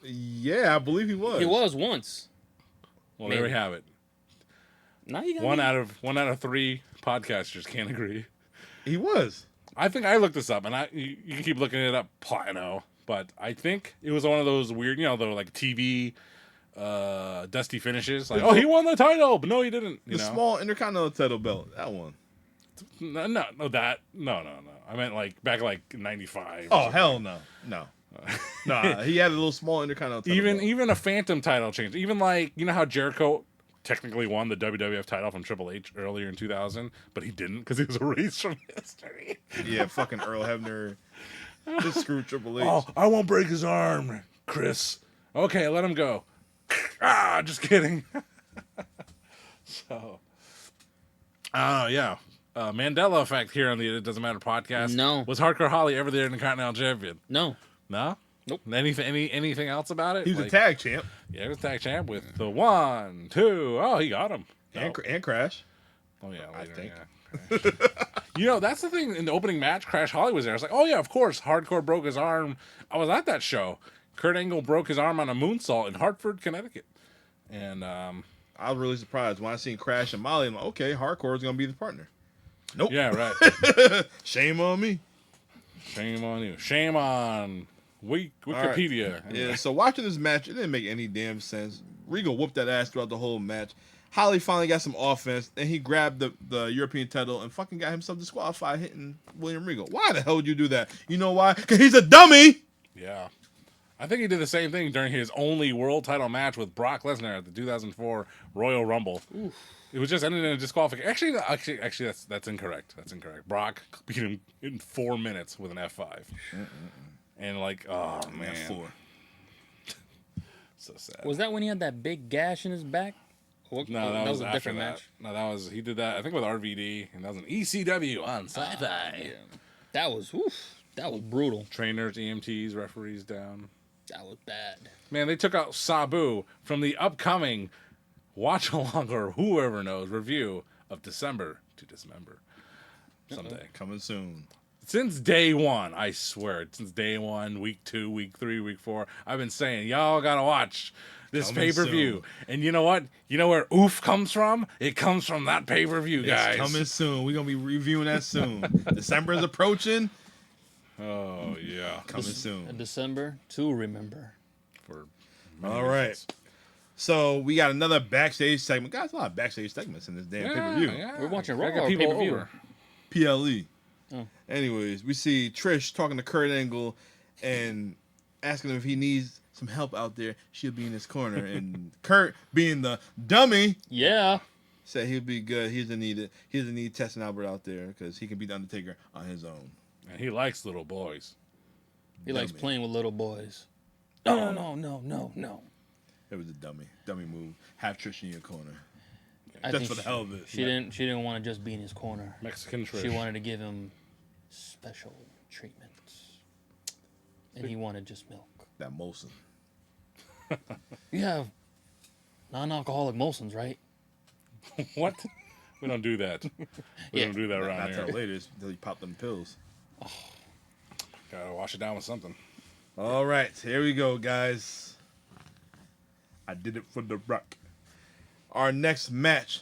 Yeah, I believe he was. He was once. Well, there we have it. Now you got One out of 3 podcasters can't agree. He was. I think I looked this up, and you can keep looking it up, Plano, but I think it was one of those weird, the like TV dusty finishes. Like, oh, he won the title, but no, he didn't. The small Intercontinental title belt. That one. No. I meant like back like '95. Oh, hell no. No. Nah, he had a little small Intercontinental title belt. Even a Phantom title change. Even like, how Jericho technically won the WWF title from Triple H earlier in 2000, but he didn't because he was erased from history. Yeah, fucking Earl Hebner. Just screw Triple H. Oh, I won't break his arm, Chris. Okay, let him go. Just kidding. So, yeah. Mandela effect here on the It Doesn't Matter podcast. No. Was Hardcore Holly ever the Intercontinental Champion? No. No? Nope. Anything else about it? He was a tag champ. Yeah, he was tag champ with the 1, 2. Oh, he got him. And Crash. Oh, yeah. Later, I think. Yeah. That's the thing. In the opening match, Crash Holly was there. I was like, oh, yeah, of course. Hardcore broke his arm. I was at that show. Kurt Angle broke his arm on a moonsault in Hartford, Connecticut. And I was really surprised when I seen Crash and Molly. I'm like, okay, Hardcore is going to be the partner. Nope. yeah, right. Shame on me. Shame on you. Shame on Wikipedia. Right. Yeah, so watching this match, it didn't make any damn sense. Regal whooped that ass throughout the whole match. Holly finally got some offense, and he grabbed the European title and fucking got himself disqualified hitting William Regal. Why the hell would you do that? You know why? Because he's a dummy! Yeah. I think he did the same thing during his only world title match with Brock Lesnar at the 2004 Royal Rumble. Oof. It was just ended in a disqualification. Actually, that's incorrect. That's incorrect. Brock beat him in 4 minutes with an F5. And like, oh man, F4. So sad. Was that when he had that big gash in his back? No, that was a after different that. match. No, he did that, I think, with RVD, and that was an ECW on Sci-Fi. Yeah. That was brutal. Trainers, EMTs, referees down. That was bad. Man, they took out Sabu from the upcoming watch along or whoever knows review of December to Dismember someday. Coming soon. Since day one, I swear, since day one, week 2, week 3, week 4, I've been saying, y'all gotta watch this pay-per-view. And you know what? You know where oof comes from? It comes from that pay-per-view, guys. It's coming soon. We're going to be reviewing that soon. December is approaching. Oh, yeah. Coming soon. December to remember. For many All right. reasons. So we got another backstage segment. Guys, a lot of backstage segments in this damn pay-per-view. We're watching Raw Gotta or get people pay-per-view? over. PLE. Oh. Anyways, we see Trish talking to Kurt Angle and asking him if he needs some help out there. She'll be in his corner. And Kurt, being the dummy, Yeah. said he'll be good. He doesn't need testing Albert out there because he can beat the Undertaker on his own. And he likes little boys. He likes Dummy. playing with little boys. No. It was a dummy move. Have Trish in your corner. I Just think for the hell of it. She didn't want to just be in his corner. Mexican Trish. She wanted to give him special treatments. And he wanted just milk. That Molson. You have non-alcoholic Molsons, right? What? We don't do that. We Yeah. don't do that around Not till here. later until you pop them pills. Gotta wash it down with something. All right, here we go, guys. I did it for the Rock. Our next match,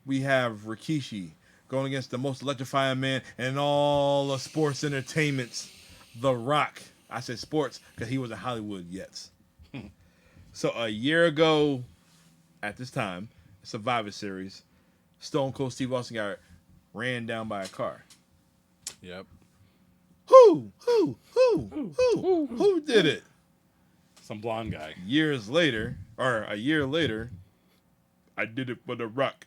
we have Rikishi going against the most electrifying man in all of sports entertainments, The Rock. I said sports because he was in Hollywood yet. So a year ago, at this time, Survivor Series, Stone Cold Steve Austin got ran down by a car. Yep. Who did it? Some blonde guy. A year later, I did it for The Rock.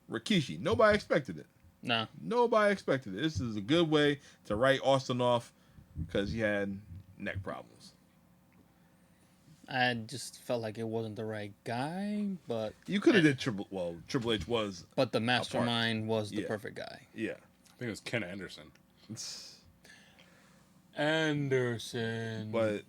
Rikishi. Nobody expected it. Nah. Nobody expected it. This is a good way to write Austin off because he had neck problems. I just felt like it wasn't the right guy, but You could have did Triple H was the mastermind was the Yeah. perfect guy. yeah. I think it was Ken Anderson. Anderson. But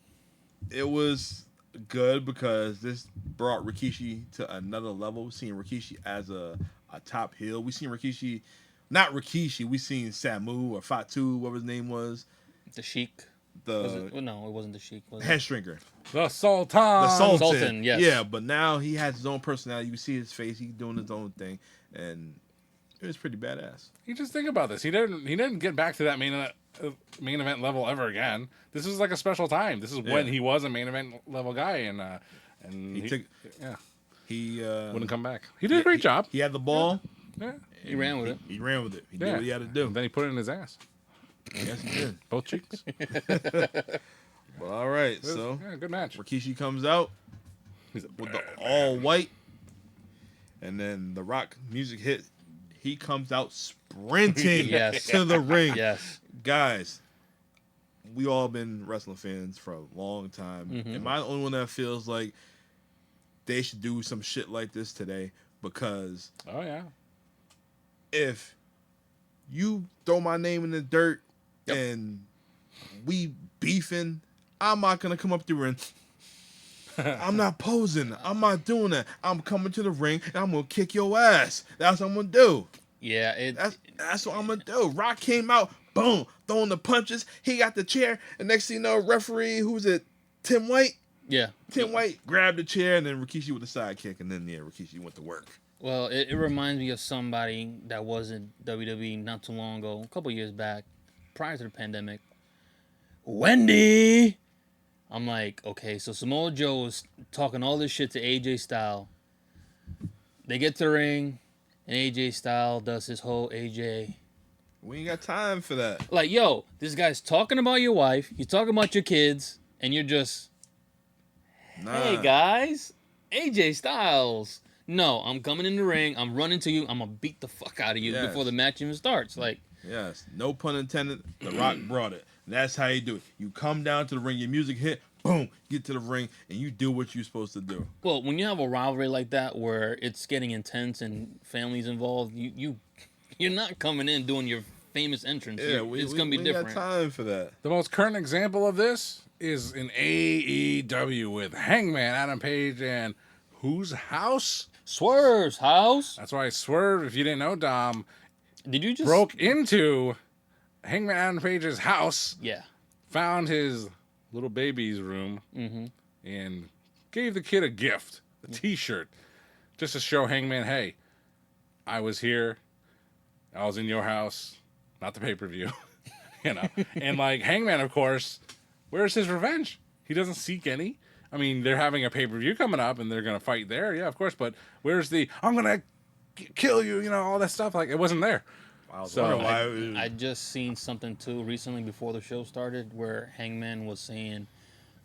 it was good because this brought Rikishi to another level. We've seen Rikishi as a top heel. We seen Rikishi, not Rikishi. We seen Samu or Fatu, whatever his name was. The Sheik. The No, it wasn't the Sheik. Was head it? shrinker. The Sultan. The Sultan. Sultan, yes. Yeah, but now he has his own personality. You see his face. He's doing his own thing, and it was pretty badass. You just think about this. He didn't get back to that main event level ever again. This was like a special time. This is when he was a main event level guy, and he wouldn't come back. He did a great job. He had the ball. Yeah. He ran with it. He ran with it. He did what he had to do. And then he put it in his ass. Yes, he did. Both cheeks. Well, all right. So good match. Rikishi comes out He's a with the all white, and then the Rock music hit. He comes out sprinting Yes. to the ring. Yes. Guys, we all been wrestling fans for a long time. Mm-hmm. Am I the only one that feels like they should do some shit like this today? Because Oh yeah. if you throw my name in the dirt Yep. and we beefing, I'm not gonna come up the ring. I'm not posing. I'm not doing that. I'm coming to the ring and I'm gonna kick your ass. That's what I'm gonna do. Yeah. That's what I'm gonna do. Rock came out, boom, throwing the punches. He got the chair, and next thing you know, referee, who's it? Tim White. Yeah. Tim White grabbed the chair, and then Rikishi with the sidekick, and then Rikishi went to work. Well, it reminds me of somebody that was in WWE not too long ago, a couple years back, prior to the pandemic. Wendy! I'm like, okay, so Samoa Joe is talking all this shit to AJ Styles. They get to the ring, and AJ Styles does his whole AJ. We ain't got time for that. Like, yo, this guy's talking about your wife, he's talking about your kids, and you're just, hey, guys, AJ Styles. No, I'm coming in the ring, I'm running to you, I'm going to beat the fuck out of you Yes. before the match even starts. Like, Yes, no pun intended. The Rock brought it. And that's how you do it. You come down to the ring, your music hit, boom, get to the ring, and you do what you're supposed to do. well, when you have a rivalry like that where it's getting intense and families involved, you're not coming in doing your famous entrance. Yeah, It's going to be different. We got time for that. The most current example of this is in AEW with Hangman Adam Page and whose house? Swerve's house. That's why Swerve, if you didn't know, Dom, Did you just broke into Hangman Adam Page's house, Yeah. found his little baby's room, and gave the kid a gift, a T-shirt, just to show Hangman, hey, I was here, I was in your house, not the pay-per-view, you know. And like Hangman, of course, where's his revenge? He doesn't seek any. I mean, they're having a pay-per-view coming up, and they're gonna fight there, yeah, of course. But where's the I'm gonna kill you, you know, all that stuff? Like it wasn't there. I was So, wondering why it was- I just seen something too recently before the show started where Hangman was saying,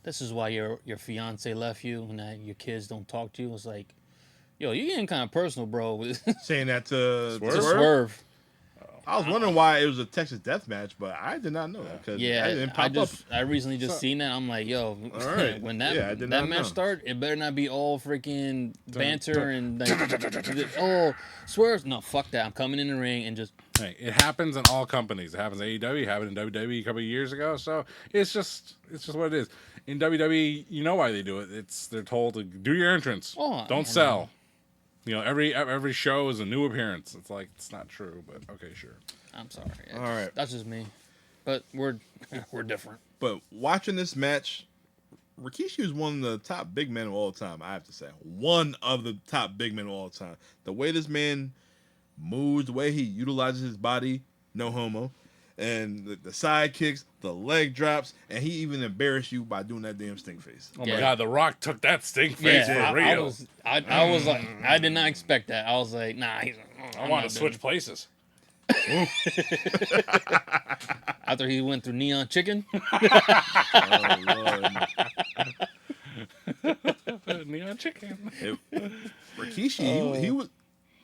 "This is why your fiance left you and that your kids don't talk to you." It's like, yo, you getting kind of personal, bro. With saying that to Swerve? to Swerve. Swerve. I was wondering why it was a Texas death match, but I did not know that because Yeah, I didn't pop up. I recently just seen that. I'm like, yo, right. when that Yeah, I did that not match know. start, it better not be all freaking banter and like, oh, Swerve. No, fuck that. I'm coming in the ring and just Hey, it happens in all companies. It happens in AEW. It happened in WWE a couple of years ago. So it's just what it is. In WWE, you know why they do it. They're told to do your entrance. Oh, Don't sell. You know, every show is a new appearance. It's like it's not true, but okay, sure. I'm sorry. All right. That's just me. But we're different. But watching this match, Rikishi is one of the top big men of all time, I have to say. One of the top big men of all time. The way this man moves, the way he utilizes his body, no homo. And the side kicks, the leg drops, and he even embarrassed you by doing that damn stink face. Oh Yeah. my God, The Rock took that stink face Yeah, for I real. was like, I did not expect that. I was like, nah. I want to switch places. After he went through Neon Chicken. Oh, Lord. Neon chicken. Rikishi, he was.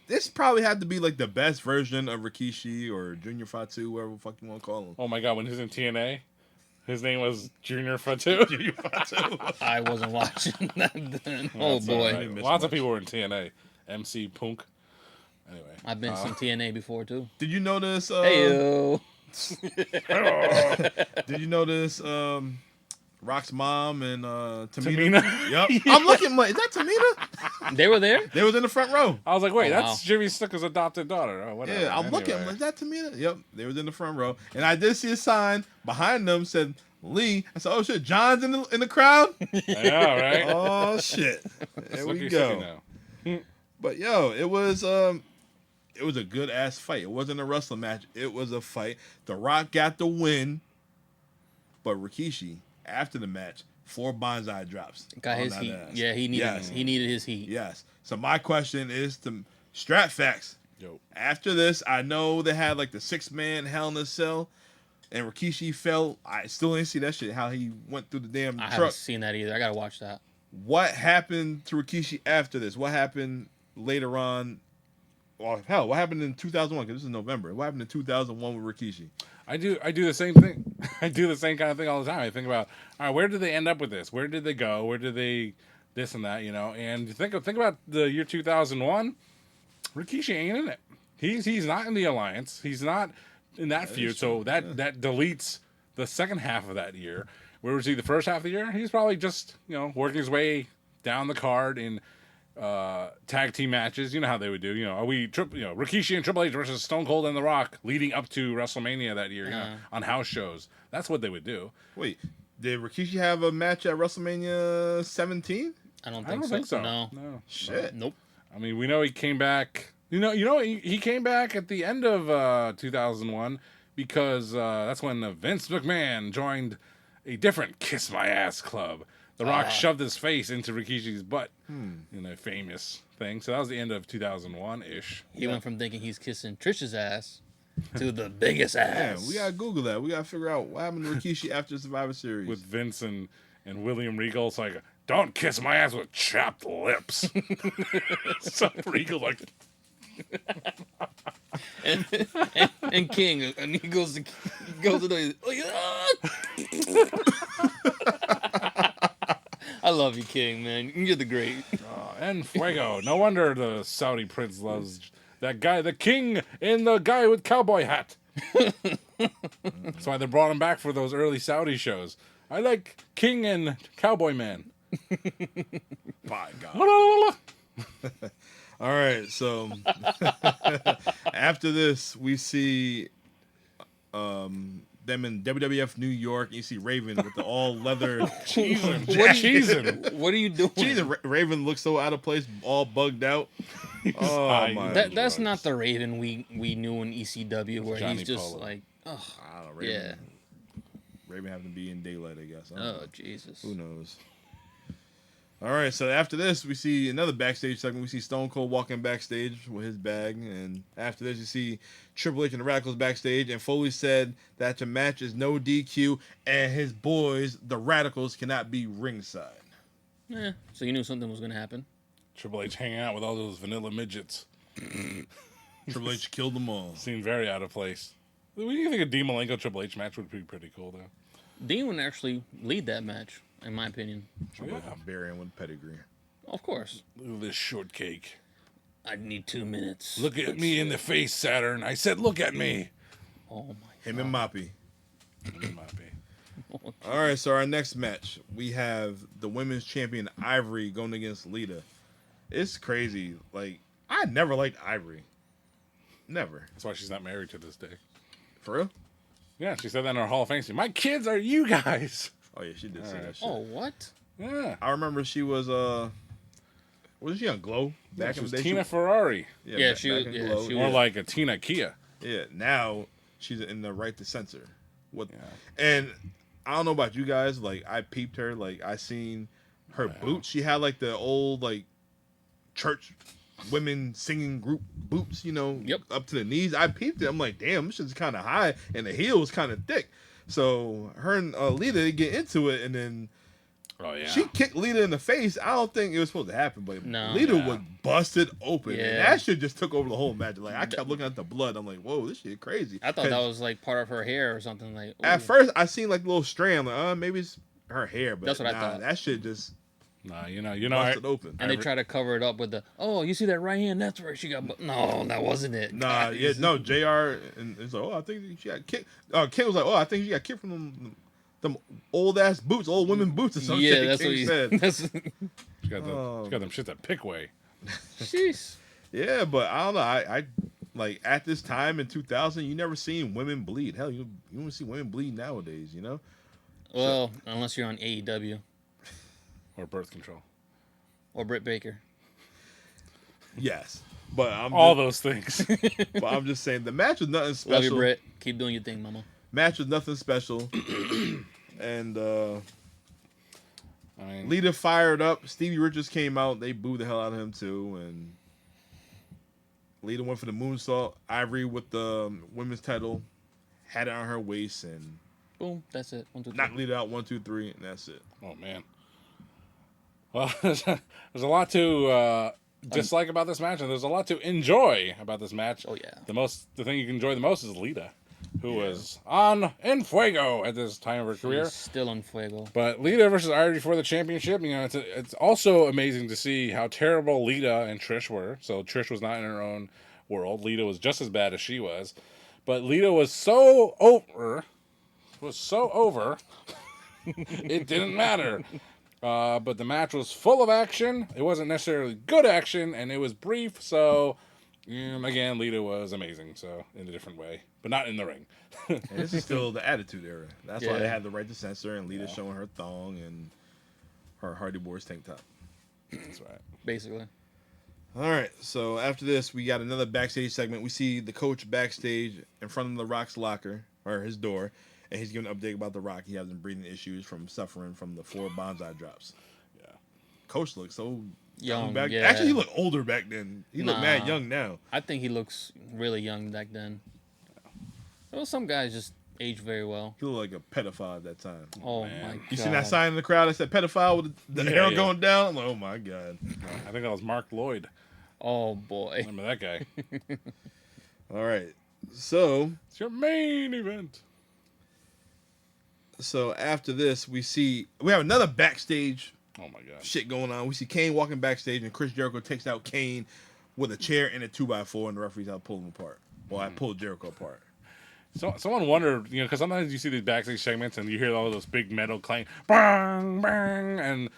This probably had to be like the best version of Rikishi or Junior Fatu, whatever the fuck you want to call him. Oh my God, when he was in TNA, His name was Junior Fatu. I wasn't watching that then. Oh, That's all boy. right. Lots of people were in TNA. MC Punk. Anyway. I've been some TNA before, too. Did you notice? Hey-yo. Did you notice? Rock's mom and Tamina? Yep. I'm looking like, is that Tamina? They were there? They was in the front row. I was like, wait, Oh, that's wow. Jimmy Snooker's adopted daughter. Oh, whatever. Yeah, I'm looking. Is that Tamina? Yep. They was in the front row. And I did see a sign behind them said Lee. I said, oh shit, John's in the crowd? Yeah, right? Oh shit. There we Snooki go. now. But yo, it was a good ass fight. It wasn't a wrestling match. It was a fight. The Rock got the win, but Rikishi after the match 4 bonsai drops. Got on his that heat. ass. Yeah, he needed Yes. he needed his heat. Yes. So my question is to Strat Facts. Yo. After this, I know they had like the 6-man Hell in a Cell, and Rikishi fell. I still didn't see that shit. How he went through the damn I truck. haven't seen that either. I gotta watch that. What happened to Rikishi after this? What happened later on? Well, hell, what happened in 2001? Because this is November. What happened in 2001 with Rikishi? I do the same thing. I do the same kind of thing all the time. I think about, all right, where did they end up with this? Where did they go? Where did they this and that, And think about the year 2001. Rikishi ain't in it. He's not in the alliance. He's not in that feud. So that deletes the second half of that year. Where was he the first half of the year? He's probably just, working his way down the card in tag team matches. You know how they would do. Are we Rikishi and Triple H versus Stone Cold and The Rock leading up to WrestleMania that year, on house shows. That's what they would do. Wait, did Rikishi have a match at WrestleMania 17? I don't I don't think think so. No. Shit. Nope. I mean, we know he came back. He came back at the end of 2001 because that's when Vince McMahon joined a different Kiss My Ass club. The Rock shoved his face into Rikishi's butt in a famous thing. So that was the end of 2001-ish. He went from thinking he's kissing Trish's ass to the biggest ass. Man, we gotta Google that. We gotta figure out what happened to Rikishi after Survivor Series. With Vince and William Regal. It's like, don't kiss my ass with chapped lips. So Regal like... and King, and he goes to the like, I love you, King, man. You're the great. And Fuego. No wonder the Saudi prince loves that guy, the king in the guy with cowboy hat. That's why they brought him back for those early Saudi shows. I like King and Cowboy Man. By God. All right, so after this, we see them in WWF New York. You see Raven with the all leather Cheesing. What are you doing? Jesus, Raven looks so out of place, all bugged out. Oh high. my! That's not the Raven we knew in ECW, where Johnny he's just Polo. like, oh, I don't know, Raven, yeah. Raven having to be in daylight, I guess. I don't Oh, know. Jesus. Who knows? All right, so after this, we see another backstage segment. We see Stone Cold walking backstage with his bag, and after this, you see Triple H and the Radicals backstage, and Foley said that the match is no DQ, and his boys, the Radicals, cannot be ringside. Yeah, so you knew something was going to happen. Triple H hanging out with all those vanilla midgets. Triple H killed them all. Seemed very out of place. What do you think a Dean Malenko Triple H match would be pretty cool, though? Dean would actually lead that match, in my opinion. Triple H burying with pedigree. Of course. Look at this shortcake. I need 2 minutes. Look at me in the face, Saturn. I said, look at me. Oh, my Him and Moppy. It might be. All right, so our next match, we have the women's champion Ivory going against Lita. It's crazy. Like, I never liked Ivory. Never. That's why she's not married to this day. For real? Yeah, she said that in her Hall of Fame scene. My kids are you guys. Oh, yeah, she did say that shit. Oh, what? Yeah. I remember she was, wasn't she on Glow? Back She in was the day? Tina Ferrari. Yeah, back she in was- yeah, Glow. she More was- like a Tina Kia. Yeah, now she's in the right to censor. What? Yeah. And I don't know about you guys. Like, I peeped her. Like, I seen her boots. She had like the old like church women singing group boots. Yep. Up to the knees. I peeped it. I'm like, damn, this shit's kind of high, and the heel was kind of thick. So her and Lita they get into it, and then Oh yeah. She kicked Lita in the face. I don't think it was supposed to happen, but No. Lita Yeah. was busted open. Yeah. And that shit just took over the whole match. Like I kept looking at the blood. I'm like, whoa, this shit crazy. I thought 'Cause that was like part of her hair or something. Like at ooh. first I seen like a little strand. Like, maybe it's her hair, but That's what I thought. That shit just Nah, you know, busted open. And they try to cover it up with the, oh, you see that right hand? That's where she got. No, that wasn't it. Nah, guys. yeah, no. Jr. and it's like, I think she got kicked. Ken was like, I think she got kicked from them old ass boots, old women boots or something. Yeah, that's King what he said. That's, she got them shits at Pickway. jeez. Yeah, but I don't know. I like at this time in 2000, you never seen women bleed. Hell, you don't see women bleed nowadays. You know. Well, unless you're on AEW Or birth control. or Britt Baker. Yes, but Those things. but I'm just saying the match was nothing special. Love you, Britt. Keep doing your thing, mama. Match was nothing special, and I mean, Lita fired up. Stevie Richards came out. They booed the hell out of him too, and Lita went for the moonsault. Ivory with the women's title, had it on her waist, and Boom. That's it. 1, 2, 3. knocked Lita out 1, 2, 3, and that's it. oh man. Well, there's a lot to dislike about this match, and there's a lot to enjoy about this match. Oh yeah. The thing you can enjoy the most is Lita, who was on en fuego at this time of her career. She's still on fuego. But Lita versus Ivory for the championship, it's also amazing to see how terrible Lita and Trish were. So Trish was not in her own world. Lita was just as bad as she was. But Lita was so over, it didn't matter. But the match was full of action. It wasn't necessarily good action, and it was brief. So, again, Lita was amazing. So, in a different way, but not in the ring. And this is still the Attitude Era. That's why Yeah. they had the right to censor, and Lita showing her thong and her Hardy Boys tank top. That's right. Basically. All right, so after this, we got another backstage segment. We see the coach backstage in front of The Rock's locker, or his door, and he's giving an update about The Rock. He has some breathing issues from suffering from the 4 bonsai drops. Yeah. Coach looks so Young, back. yeah. Actually, he looked older back then. He looked Nah. mad young now. I think he looks really young back then. Well, some guys just age very well. He looked like a pedophile at that time. Oh man. my god. You seen that sign in the crowd that said pedophile with the Yeah, hair yeah. going down? I'm like, oh my god. I think that was Mark Lloyd. Oh boy. Remember that guy? All right, so It's your main event. after this, we have another backstage Oh my god. shit going on. We see Kane walking backstage, and Chris Jericho takes out Kane with a chair and a 2x4, and the referee's out pulling him apart. Well, I pulled Jericho apart. So someone wondered, because sometimes you see these backstage segments and you hear all those big metal clang, bang, bang, and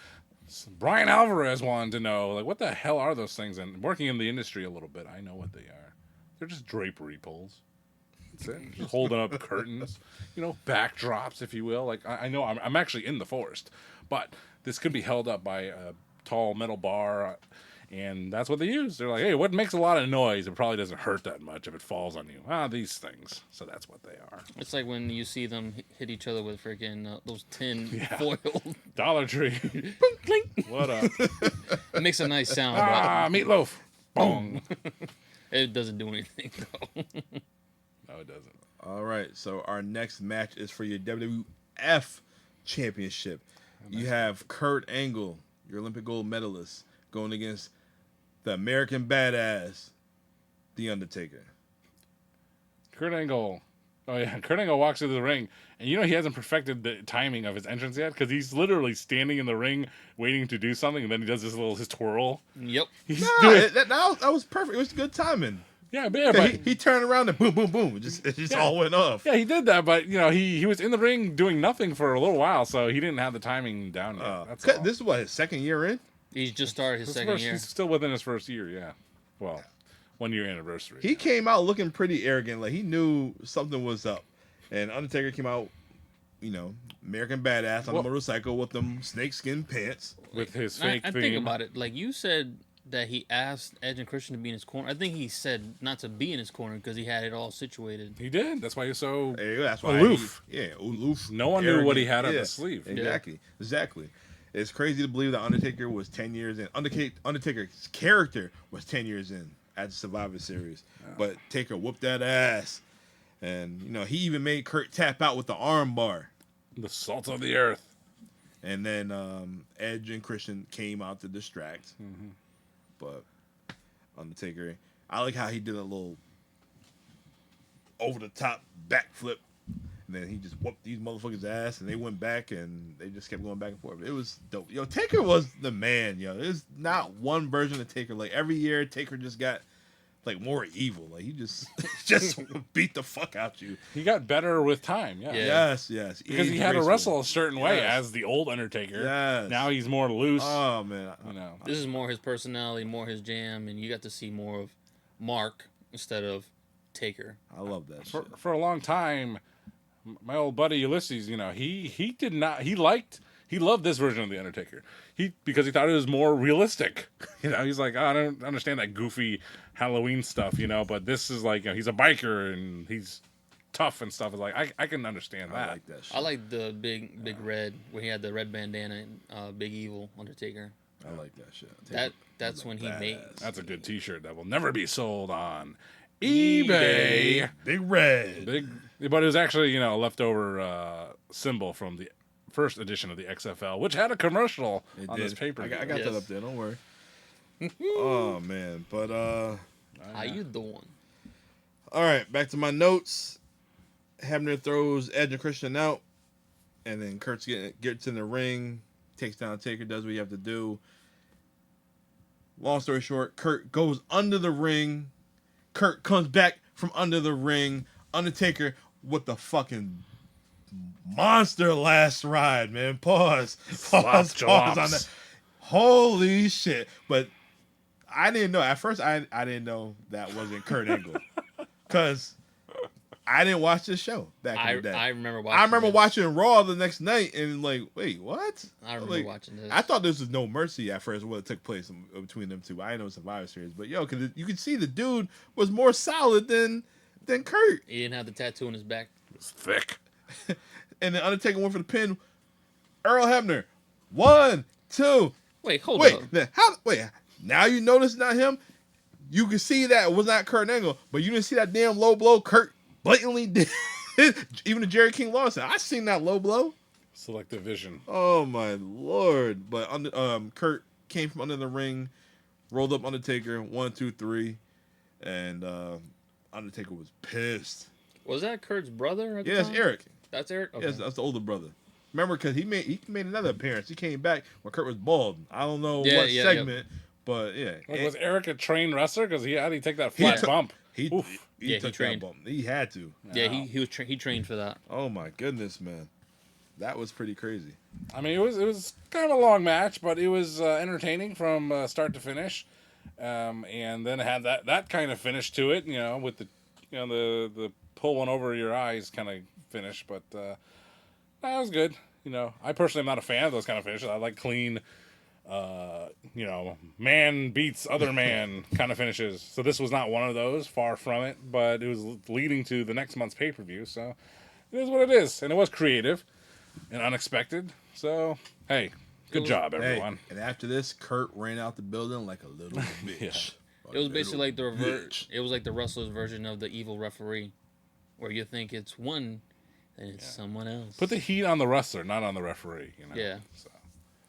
Brian Alvarez wanted to know, like, what the hell are those things? And working in the industry a little bit, I know what they are. They're just drapery poles. That's it. Just holding up curtains, backdrops, if you will. Like, I know I'm actually in the forest, but this could be held up by a tall metal bar, and that's what they use. They're like, hey, what makes a lot of noise? It probably doesn't hurt that much if it falls on you. These things. So that's what they are. It's like when you see them hit each other with freaking those tin Yeah. foil. Dollar Tree. Clink, clink. What up? It makes a nice sound, Meatloaf. Boom. but it doesn't do anything though. No, it doesn't. All right, so our next match is for your WWF Championship. You have Kurt Angle, your Olympic gold medalist, going against the American Badass, The Undertaker. Kurt Angle. Oh, yeah. Kurt Angle walks into the ring, and he hasn't perfected the timing of his entrance yet because he's literally standing in the ring waiting to do something, and then he does his twirl. Yep. He's Nah, doing, that was perfect. It was good timing. but He turned around and boom, boom, boom. It just all went off. yeah, he did that, but he was in the ring doing nothing for a little while, so he didn't have the timing down yet. That's all. This is what, his second year in? He's just started his second year. He's still within his first year, yeah. Well, 1 year anniversary. He came out looking pretty arrogant, like he knew something was up. And Undertaker came out, American Badass on a motorcycle with them snakeskin pants. with his fake I theme. think about it. Like you said that he asked Edge and Christian to be in his corner. I think he said not to be in his corner because he had it all situated. He did. That's why he was so Hey, that's why aloof. Aloof. No one knew what he had up Yeah, his sleeve. Exactly. It's crazy to believe that Undertaker was 10 years in. Undertaker's character was 10 years in at the Survivor Series. But Taker whooped that ass. And, he even made Kurt tap out with the arm bar. The salt of the earth. And then Edge and Christian came out to distract. Mm-hmm. But Undertaker, I like how he did a little over the top backflip. And then he just whooped these motherfuckers' ass, and they went back, and they just kept going back and forth. It was dope. Yo, Taker was the man, yo. There's not one version of Taker. Like, every year, Taker just got, like, more evil. Like, he just beat the fuck out you. He got better with time, yeah. Yes. Because he had to wrestle a certain way as the old Undertaker. Yes. Now he's more loose. Oh, man. You know. This is more his personality, more his jam, and you got to see more of Mark instead of Taker. I love that shit. For a long time, my old buddy Ulysses, you know, he loved this version of the Undertaker. Because he thought it was more realistic. You know, he's like, oh, I don't understand that goofy Halloween stuff, you know, but this is like, you know, he's a biker and he's tough and stuff. It's like I can understand that. I like that shit. I like the big red where he had the red bandana, Big Evil Undertaker. I like that shit. That's when he made. That's a good T-shirt that will never be sold on eBay. Big Red. But it was actually, you know, a leftover symbol from the first edition of the XFL, which had a commercial on this paper. I got that up there. Don't worry. Oh man, but how you doing? All right, back to my notes. Hebner throws Edge and Christian out, and then Kurt gets in the ring, takes down Taker, does what you have to do. Long story short, Kurt goes under the ring. Kurt comes back from under the ring. Undertaker with the fucking monster last ride, man. Pause on that. Holy shit. But I didn't know. At first, I didn't know that wasn't Kurt Angle. Because I didn't watch this show back in the day. I remember watching Raw the next night and like, wait, what? I remember watching this. I thought this was No Mercy at first, what took place between them two. I didn't know Survivor Series. But yo, because you could see the dude was more solid than Kurt. He didn't have the tattoo on his back. It was thick. And then Undertaker went for the pin. Earl Hebner. 1, 2. Wait, hold up. Wait, now you notice not him? You can see that it was not Kurt Angle, but you didn't see that damn low blow Kurt blatantly did. Even the Jerry King Lawson. I seen that low blow. Selective vision. Oh my lord. But Kurt came from under the ring, rolled up Undertaker, 1, 2, 3, and Undertaker was pissed. Was that Kurt's brother at the Yes, time? Eric. That's Eric? Okay. Yes, that's the older brother. Remember, because he made another appearance. He came back when Kurt was bald. I don't know what segment, but yeah. Like, was Eric a trained wrestler? Because how did he take that flat bump? He took that bump. He had to. Yeah, he trained for that. Oh my goodness, man, that was pretty crazy. I mean, it was kind of a long match, but it was entertaining from start to finish, and then it had that kind of finish to it. You know, with the pull one over your eyes kind of finish, but that was good. You know, I personally am not a fan of those kind of finishes. I like clean, you know, man beats other man kind of finishes. So this was not one of those, far from it, but it was leading to the next month's pay-per-view. So it is what it is, and it was creative and unexpected. So hey, good job, everyone. Hey, and after this, Kurt ran out the building like a little bitch. It was basically like the reverse. It was like the wrestler's version of the evil referee, where you think it's one, and it's someone else. Put the heat on the wrestler, not on the referee. You know? Yeah. So.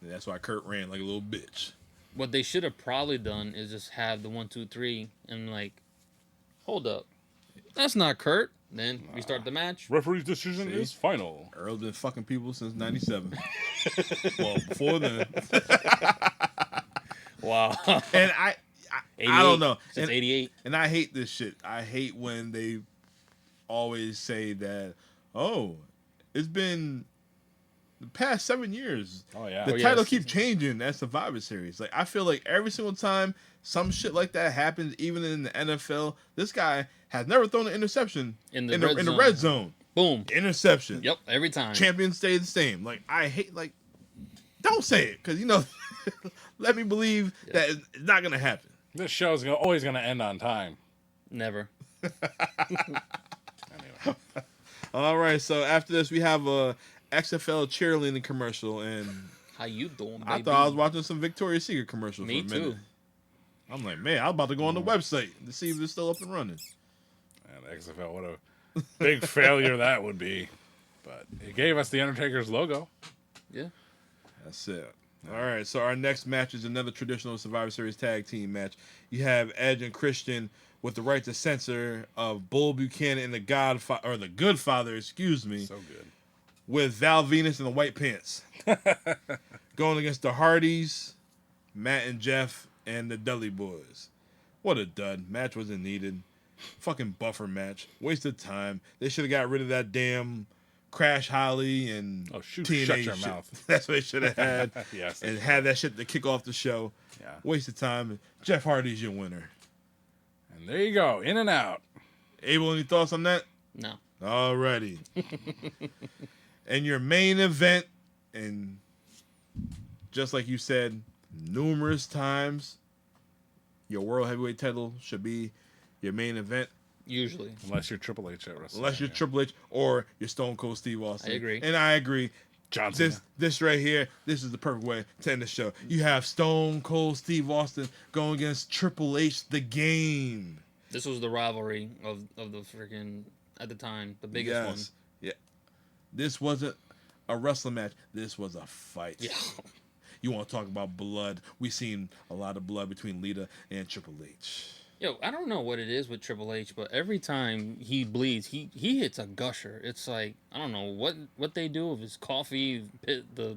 And that's why Kurt ran like a little bitch. What they should have probably done is just have the 1, 2, 3, and like, hold up, that's not Kurt. Then we start the match. Referee's decision is final. Earl's been fucking people since '97. Well, before then. Wow. And I don't know. Since '88. And I hate this shit. I hate when they always say that, oh, it's been the past 7 years. Oh, yeah. The title keeps changing at Survivor Series. Like, I feel like every single time some shit like that happens, even in the NFL, this guy has never thrown an interception in the red zone. Boom. Interception. Yep, every time. Champion stays the same. Like, I hate, like, don't say it, because, you know, let me believe that it's not going to happen. This show's always going to end on time. Never. Anyway. All right, so after this, we have a XFL cheerleading commercial, and how you doing, baby? I thought I was watching some Victoria's Secret commercial for a minute. Me too. I'm like, man, I'm about to go on the website to see if it's still up and running. And XFL, what a big failure that would be. But it gave us the Undertaker's logo. Yeah. That's it. All right, so our next match is another traditional Survivor Series tag team match. You have Edge and Christian with the right to censor of Bull Buchanan and the Good Father, excuse me, So good. with Val Venus and the White Pants. Going against the Hardys, Matt and Jeff, and the Dudley Boys. What a dud. Match wasn't needed. Fucking buffer match. Waste of time. They should have got rid of that damn Crash Holly and TNA shut your shit. mouth. That's what they should have had. Yes, and had that shit to kick off the show. Yeah. Waste of time. Jeff Hardy's your winner. And there you go. In and out. Abel, any thoughts on that? No. Alrighty. And your main event, and just like you said numerous times, your World Heavyweight title should be your main event. Usually. Unless you're Triple H at WrestleMania. Unless you're Triple H or you're Stone Cold Steve Austin. I agree. And I agree. John Cena. This right here, this is the perfect way to end the show. You have Stone Cold Steve Austin going against Triple H, the Game. This was the rivalry of the freaking, at the time, the biggest one. Yeah. This wasn't a wrestling match. This was a fight. Yeah. You want to talk about blood? We've seen a lot of blood between Lita and Triple H. Yo, I don't know what it is with Triple H, but every time he bleeds, he hits a gusher. It's like, I don't know what they do with his coffee, the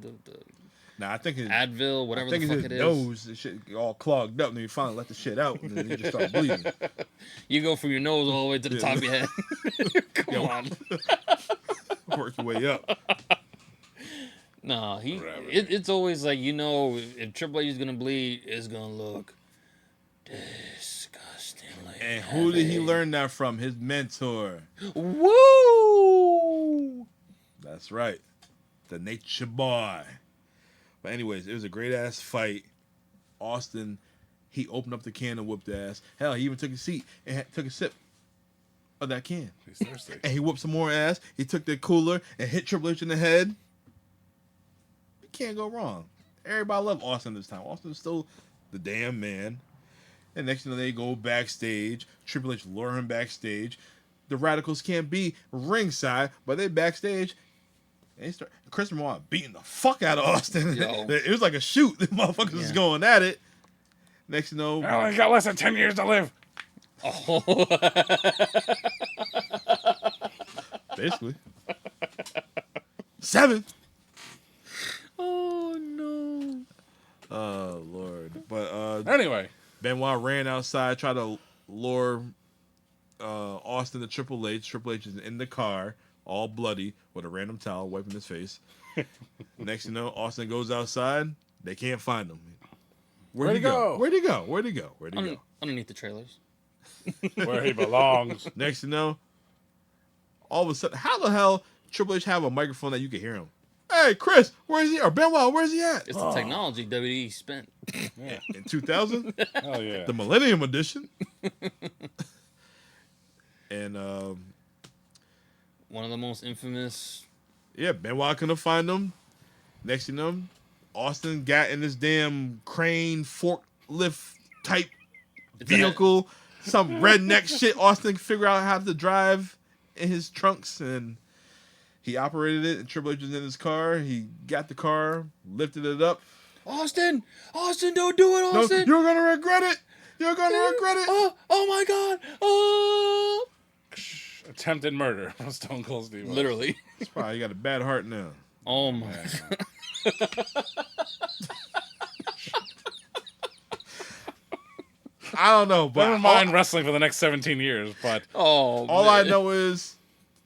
Nah, I think his Advil, whatever the fuck his it is. nose, the shit all clogged up, and then you finally let the shit out, and then you just start bleeding. You go from your nose all the way to the top of your head. Come on. Work your way up. No, it's always like, if Triple H is gonna bleed, it's gonna look disgustingly. And who did he learn that from? His mentor. Woo! That's right. The Nature Boy. But anyways, it was a great ass fight. Austin, he opened up the can and whooped the ass. Hell, he even took a seat and took a sip of that can. He's thirsty. And he whooped some more ass. He took the cooler and hit Triple H in the head. You can't go wrong. Everybody loved Austin this time. Austin's still the damn man. And next thing they go backstage. Triple H lure him backstage. The Radicals can't be ringside, but they backstage. And Chris Benoit beating the fuck out of Austin. Yo. It was like a shoot. The motherfuckers was going at it. Next thing you know, I only got less than 10 years to live. Oh. basically 7. Oh no. Oh Lord. But Anyway. Benoit ran outside, tried to lure Austin to Triple H. Triple H is in the car, all bloody, with a random towel wiping his face. Next thing you know, Austin goes outside. They can't find him. Where'd he go? Where'd he go? Where'd he go? Where'd he go? Underneath the trailers. Where he belongs. Next thing you know, all of a sudden, how the hell Triple H have a microphone that you can hear him? Hey, Chris, where's he? Or Benoit, where's he at? It's the technology WWE spent. Yeah. In 2000? Hell yeah. The Millennium Edition. And one of the most infamous. yeah, Benoit couldn't find him. Next thing you know, Austin got in this damn crane forklift type vehicle, some redneck shit. Austin figured out how to drive in his trunks, and he operated it. And Triple H was in his car. He got the car, lifted it up. Austin, don't do it, Austin. No, you're gonna regret it. You're gonna regret it. Oh my God. Oh. Attempted murder from Stone Cold Steve Austin. Literally. He's probably got a bad heart now. Oh my. I don't know, but Never mind wrestling for the next 17 years, but Oh. all man. I know is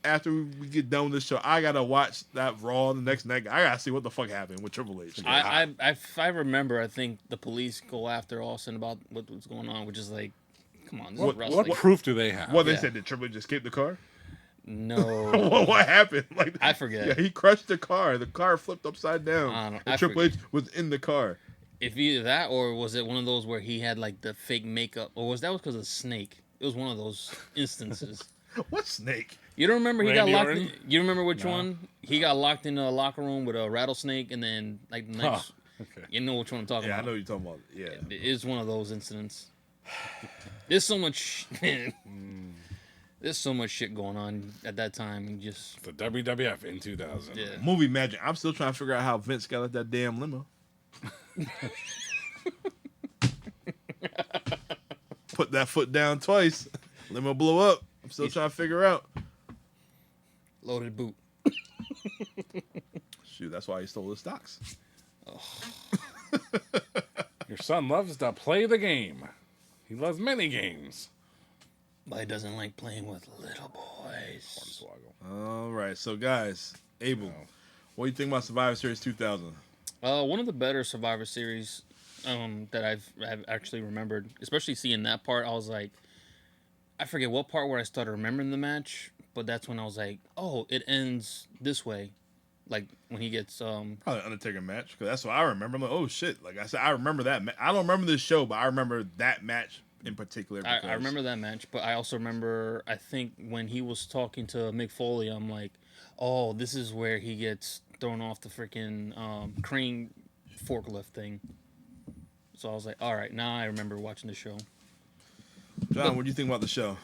after we get done with this show, I gotta watch that Raw the next night. I gotta see what the fuck happened with Triple H. If I remember, I think the police go after Austin about what was going on, which is like, come on, this is wrestling. what proof do they have? What they Yeah. said? Did Triple H escape the car? No. what happened? Like I forget. Yeah, he crushed the car. The car flipped upside down. I And Triple H was in the car. If either that or was it one of those where he had like the fake makeup, or was because of Snake? It was one of those instances. What snake? You don't remember he Randy got locked? Orton? You remember which No. one? He got locked in a locker room with a rattlesnake, and then like the next, okay. you know which one I'm talking Yeah, I about. know what you're talking about. Yeah. It is one of those incidents. There's so much. There's so much shit going on at that time. And just The WWF in 2000. Yeah. Movie magic. I'm still trying to figure out how Vince got at that damn limo. Put that foot down twice. Limo blew up. I'm still trying to figure out. loaded boot. Shoot, that's why he stole his stocks. Your son loves to play the game. He loves many games. But he doesn't like playing with little boys. All right, so guys, Abel, what do you think about Survivor Series 2000? One of the better Survivor Series that I've actually remembered, especially seeing that part. I was like, I forget what part where I started remembering the match, but that's when I was like, oh, it ends this way. Like when he gets Probably Undertaker match, because that's what I remember. I'm like, oh shit! Like I said, I remember that. I don't remember this show, but I remember that match in particular. I remember that match, but I also remember, I think when he was talking to Mick Foley, I'm like, oh, this is where he gets thrown off the freaking crane forklift thing. So I was like, all right, now I remember watching the show. John, what do you think about the show?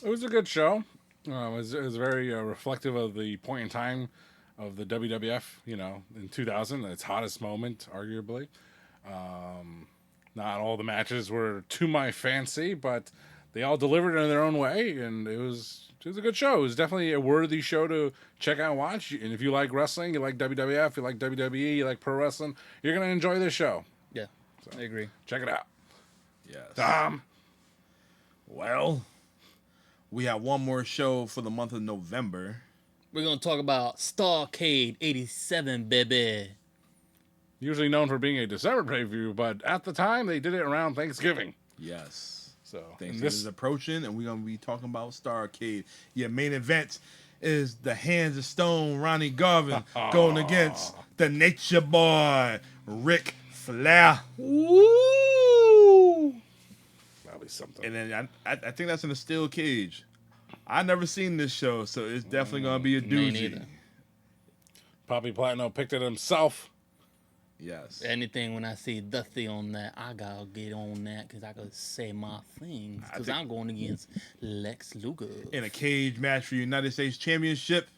It was a good show. It was very reflective of the point in time of the WWF, in 2000, its hottest moment, arguably. Not all the matches were to my fancy, but they all delivered in their own way, and it was a good show. It was definitely a worthy show to check out and watch. And if you like wrestling, you like WWF, you like WWE, you like pro wrestling, you're going to enjoy this show. Yeah, so, I agree. Check it out. Yes. Tom. Well, we have one more show for the month of November. We're going to talk about Starrcade 87, baby. Usually known for being a December pay-per-view, but at the time, they did it around Thanksgiving. Yes. So Thanksgiving is approaching, and we're going to be talking about Starrcade. Your main event is the Hands of Stone, Ronnie Garvin, going against the Nature Boy, Ric Flair. Woo! That'll be something. And then I think that's in a steel cage. I never seen this show, so it's definitely going to be a doozy. Poppy Platinum picked it himself. Yes. Anything when I see Dusty on that, I gotta get on that because I could say my things. Because I'm going against Lex Luger. In a cage match for United States Championship.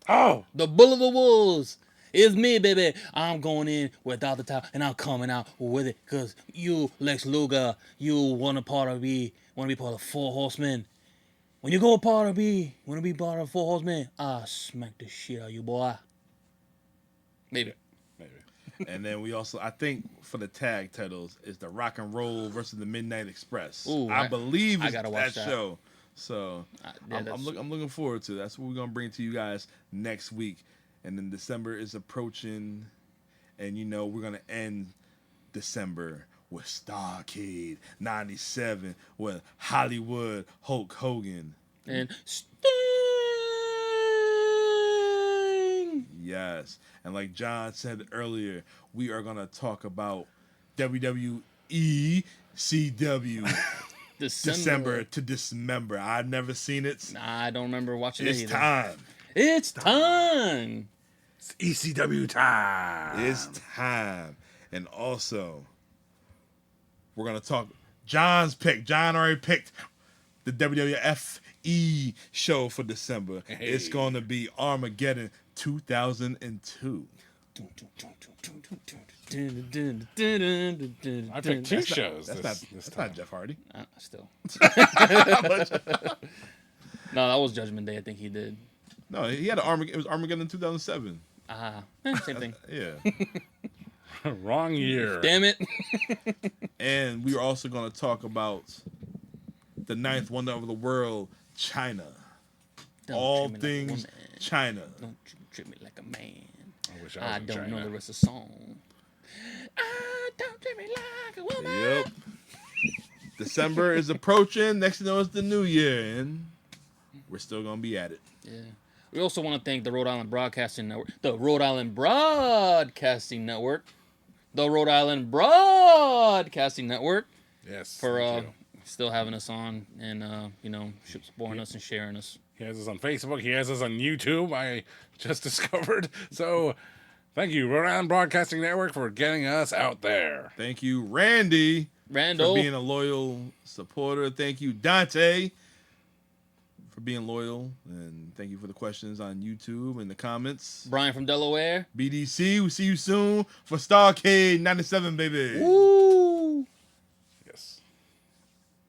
Oh! The Bull of the Wolves is me, baby. I'm going in without the title, and I'm coming out with it. Because you, Lex Luger, you want to be part of the Four Horsemen. When you want to be part of the Four Horsemen, I smack the shit out of you, boy. Maybe. And then we also, I think, for the tag titles, is the Rock and Roll versus the Midnight Express. Ooh, I believe it's gotta watch that show. So yeah, I'm looking forward to it. That's what we're gonna bring to you guys next week. And then December is approaching, and we're gonna end December with Starrcade 97 with Hollywood Hulk Hogan and Sting. Yes. And like John said earlier, we are going to talk about WWE CW December to Dismember. I've never seen it. Nah, I don't remember watching it either. It's time. It's time. It's ECW time. It's time. And also, we're going to talk John's pick. John already picked the WWF show for December. Hey. It's going to be Armageddon 2002. I picked two shows. That's not Jeff Hardy. Still. No, that was Judgment Day. I think he did. No, he had It was Armageddon in 2007. Same thing. Yeah. Wrong year. Damn it. And we are also going to talk about the ninth wonder of the world, China. All things like China. Don't you treat me like a man. I wish I don't China. know the rest of the song. Don't treat me like a woman. Yep. December is approaching. Next thing you know, it's the new year, and we're still gonna be at it. Yeah. We also want to thank the Rhode Island Broadcasting Network. The Rhode Island Broadcasting Network. The Rhode Island Broadcasting Network. Yes. For still having us on and supporting us and sharing us. He has us on Facebook. He has us on YouTube. I just discovered. So, thank you, Rhode Island Broadcasting Network, for getting us out there. Thank you, Randy, Randall, for being a loyal supporter. Thank you, Dante, for being loyal, and thank you for the questions on YouTube and the comments. Brian from Delaware. BDC, we'll see you soon for Starcade 97, baby. Woo! Yes.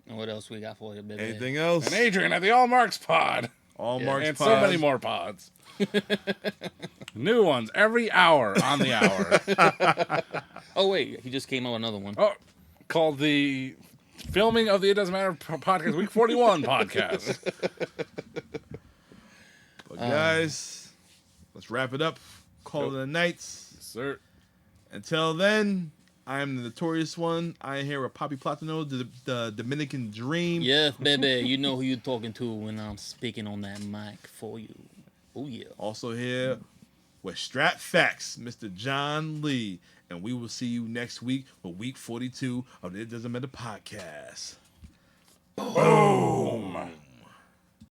And what else we got for you, baby? Anything else? And Adrian at the All Marks Pod. All Marks And Pod. so many more pods. New ones every hour on the hour. Oh, wait. He just came out with another one. Oh, called the Filming of the It Doesn't Matter podcast, Week 41 podcast. But guys, let's wrap it up. Call it a night. Yes, sir. Until then, I am the Notorious One. I am here with Poppy Platano, the Dominican Dream. Yes, baby. You know who you're talking to when I'm speaking on that mic for you. Oh, yeah. Also here with Strat Facts, Mr. John Lee. And we will see you next week for week 42 of the It Doesn't Matter podcast. Boom.